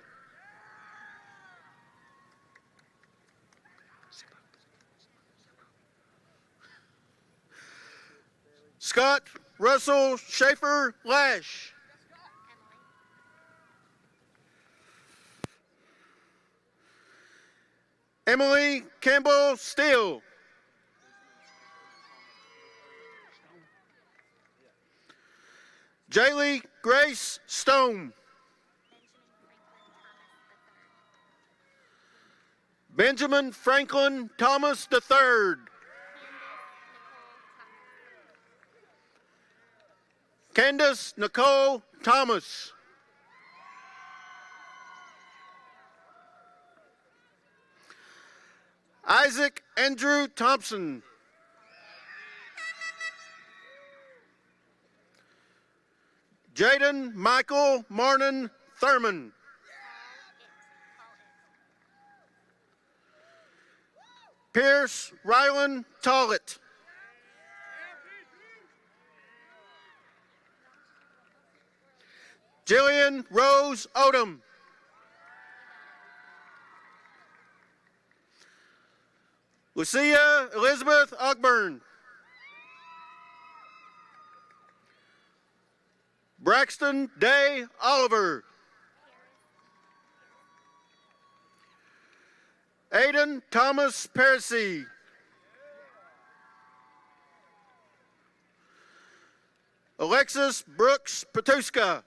Scott Russell Schaefer Lash. Emily Campbell Steele. Jaylee Grace Stone. Benjamin Franklin Thomas III. Candace Nicole Thomas. Isaac Andrew Thompson. Jaden Michael Marnin Thurman. Pierce Rylan Tollett. Jillian Rose Odom. Lucia Elizabeth Ogburn. Braxton Day Oliver. Aiden Thomas Parisi. Alexis Brooks Patuska.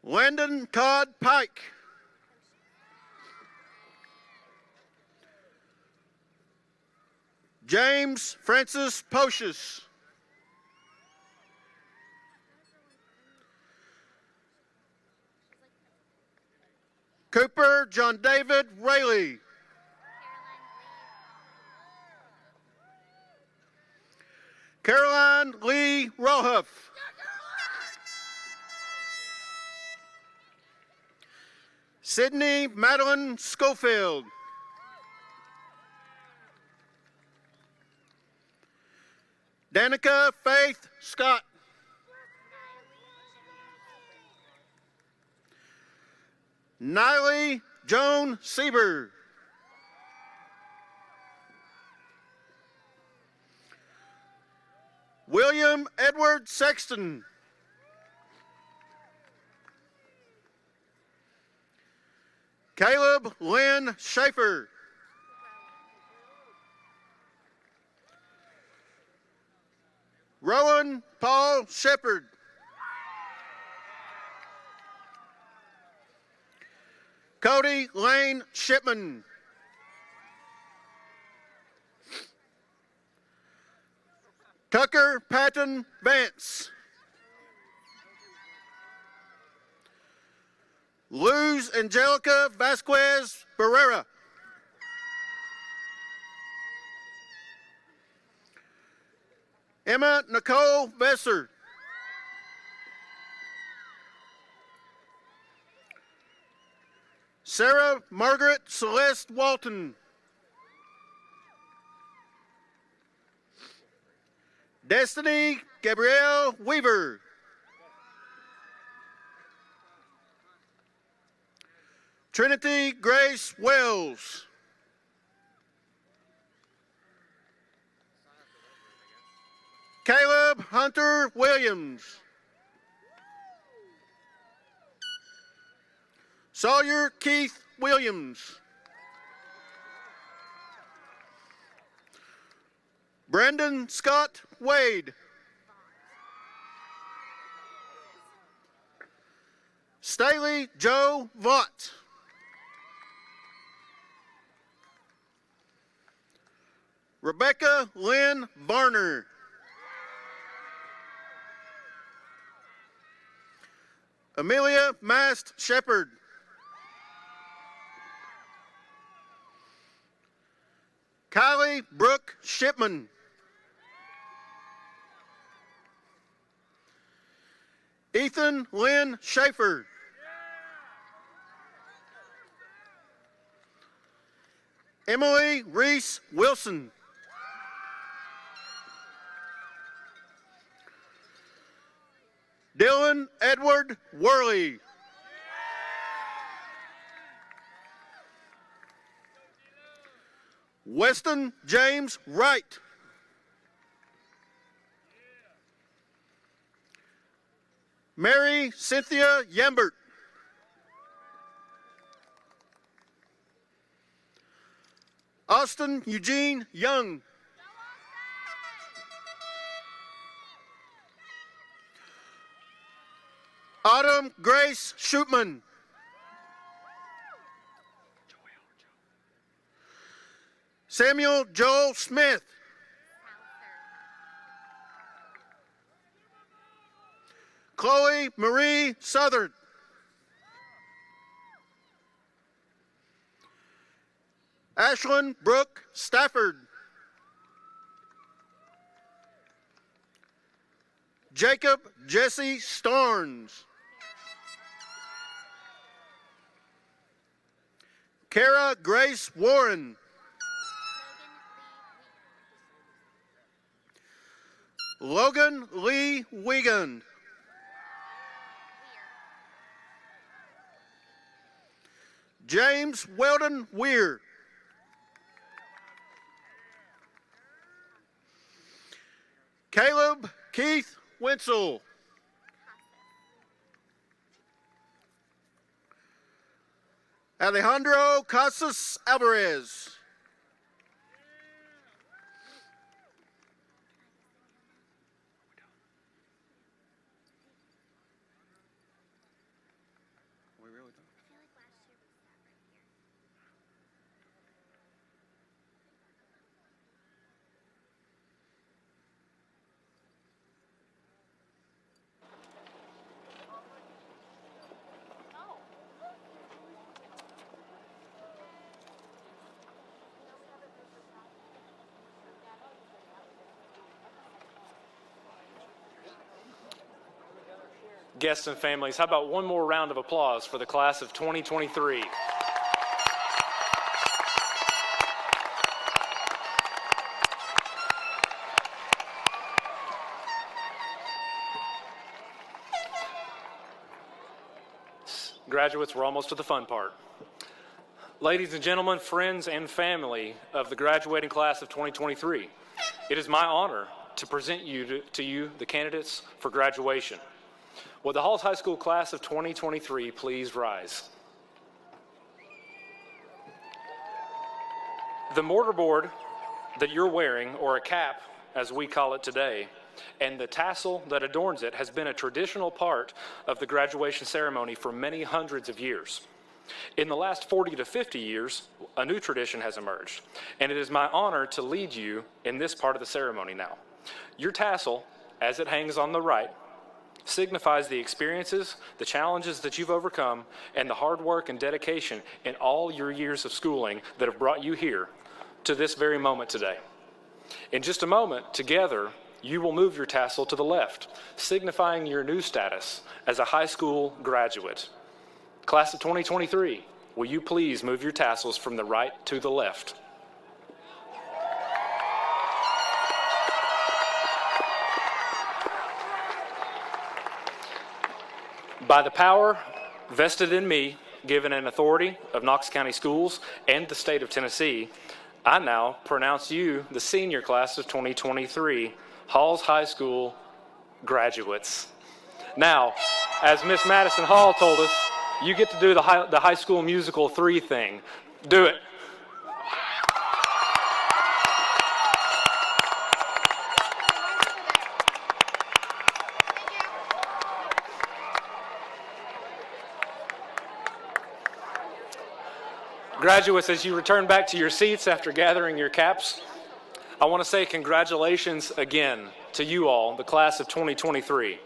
Landon Todd Pike. James Francis Pocius. Cooper John David Rayleigh. Caroline Lee Rohuff. Sydney Madeline Schofield. Danica Faith Scott. Niley Joan Sieber. William Edward Sexton. Caleb Lynn Schaefer. Rowan Paul Shepard. Cody Lane Shipman. Tucker Patton Vance. Luz Angelica Vasquez Barrera. Emma Nicole Vesser. Sarah Margaret Celeste Walton. Destiny Gabrielle Weaver. Trinity Grace Wells. Caleb Hunter Williams. Sawyer Keith Williams. Brandon Scott Wade. Staley Joe Vaught. Rebecca Lynn Varner. Amelia Mast Shepard. Kylie Brooke Shipman. Ethan Lynn Schaefer. Emily Reese Wilson. Dylan Edward Worley. Weston James Wright. Mary Cynthia Yambert. Austin Eugene Young. Autumn Grace Shootman. Samuel Joel Smith. Chloe Marie Southard. Ashlyn Brooke Stafford. Jacob Jesse Starnes. Kara Grace Warren. Logan Lee Wiegand. James Weldon Weir. Caleb Keith Wenzel. Alejandro Casas Alvarez. Guests and families, how about one more round of applause for the class of 2023? Graduates, we're almost to the fun part. Ladies and gentlemen, friends and family of the graduating class of 2023, it is my honor to present to you the candidates for graduation. Will the Halls High School class of 2023 please rise? The mortarboard that you're wearing, or a cap as we call it today, and the tassel that adorns it has been a traditional part of the graduation ceremony for many hundreds of years. In the last 40 to 50 years, a new tradition has emerged, and it is my honor to lead you in this part of the ceremony now. Your tassel, as it hangs on the right, signifies the experiences, the challenges that you've overcome, and the hard work and dedication in all your years of schooling that have brought you here to this very moment today. In just a moment, together, you will move your tassel to the left, signifying your new status as a high school graduate. Class of 2023, will you please move your tassels from the right to the left? By the power vested in me, given an authority of Knox County Schools and the state of Tennessee, I now pronounce you the senior class of 2023, Halls High School graduates. Now, as Miss Madison Hall told us, you get to do the High School Musical 3 thing. Do it. Graduates, as you return back to your seats after gathering your caps, I want to say congratulations again to you all, the class of 2023.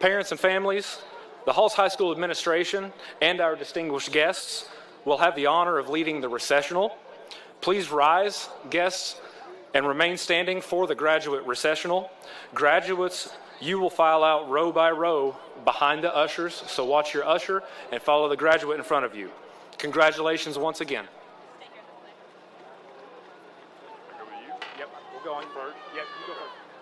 Parents and families, the Halls High School administration, and our distinguished guests will have the honor of leading the recessional. Please rise, guests, and remain standing for the graduate recessional. Graduates, you will file out row by row behind the ushers, so watch your usher and follow the graduate in front of you. Congratulations once again. Yep, we're going first. Yep, you go first.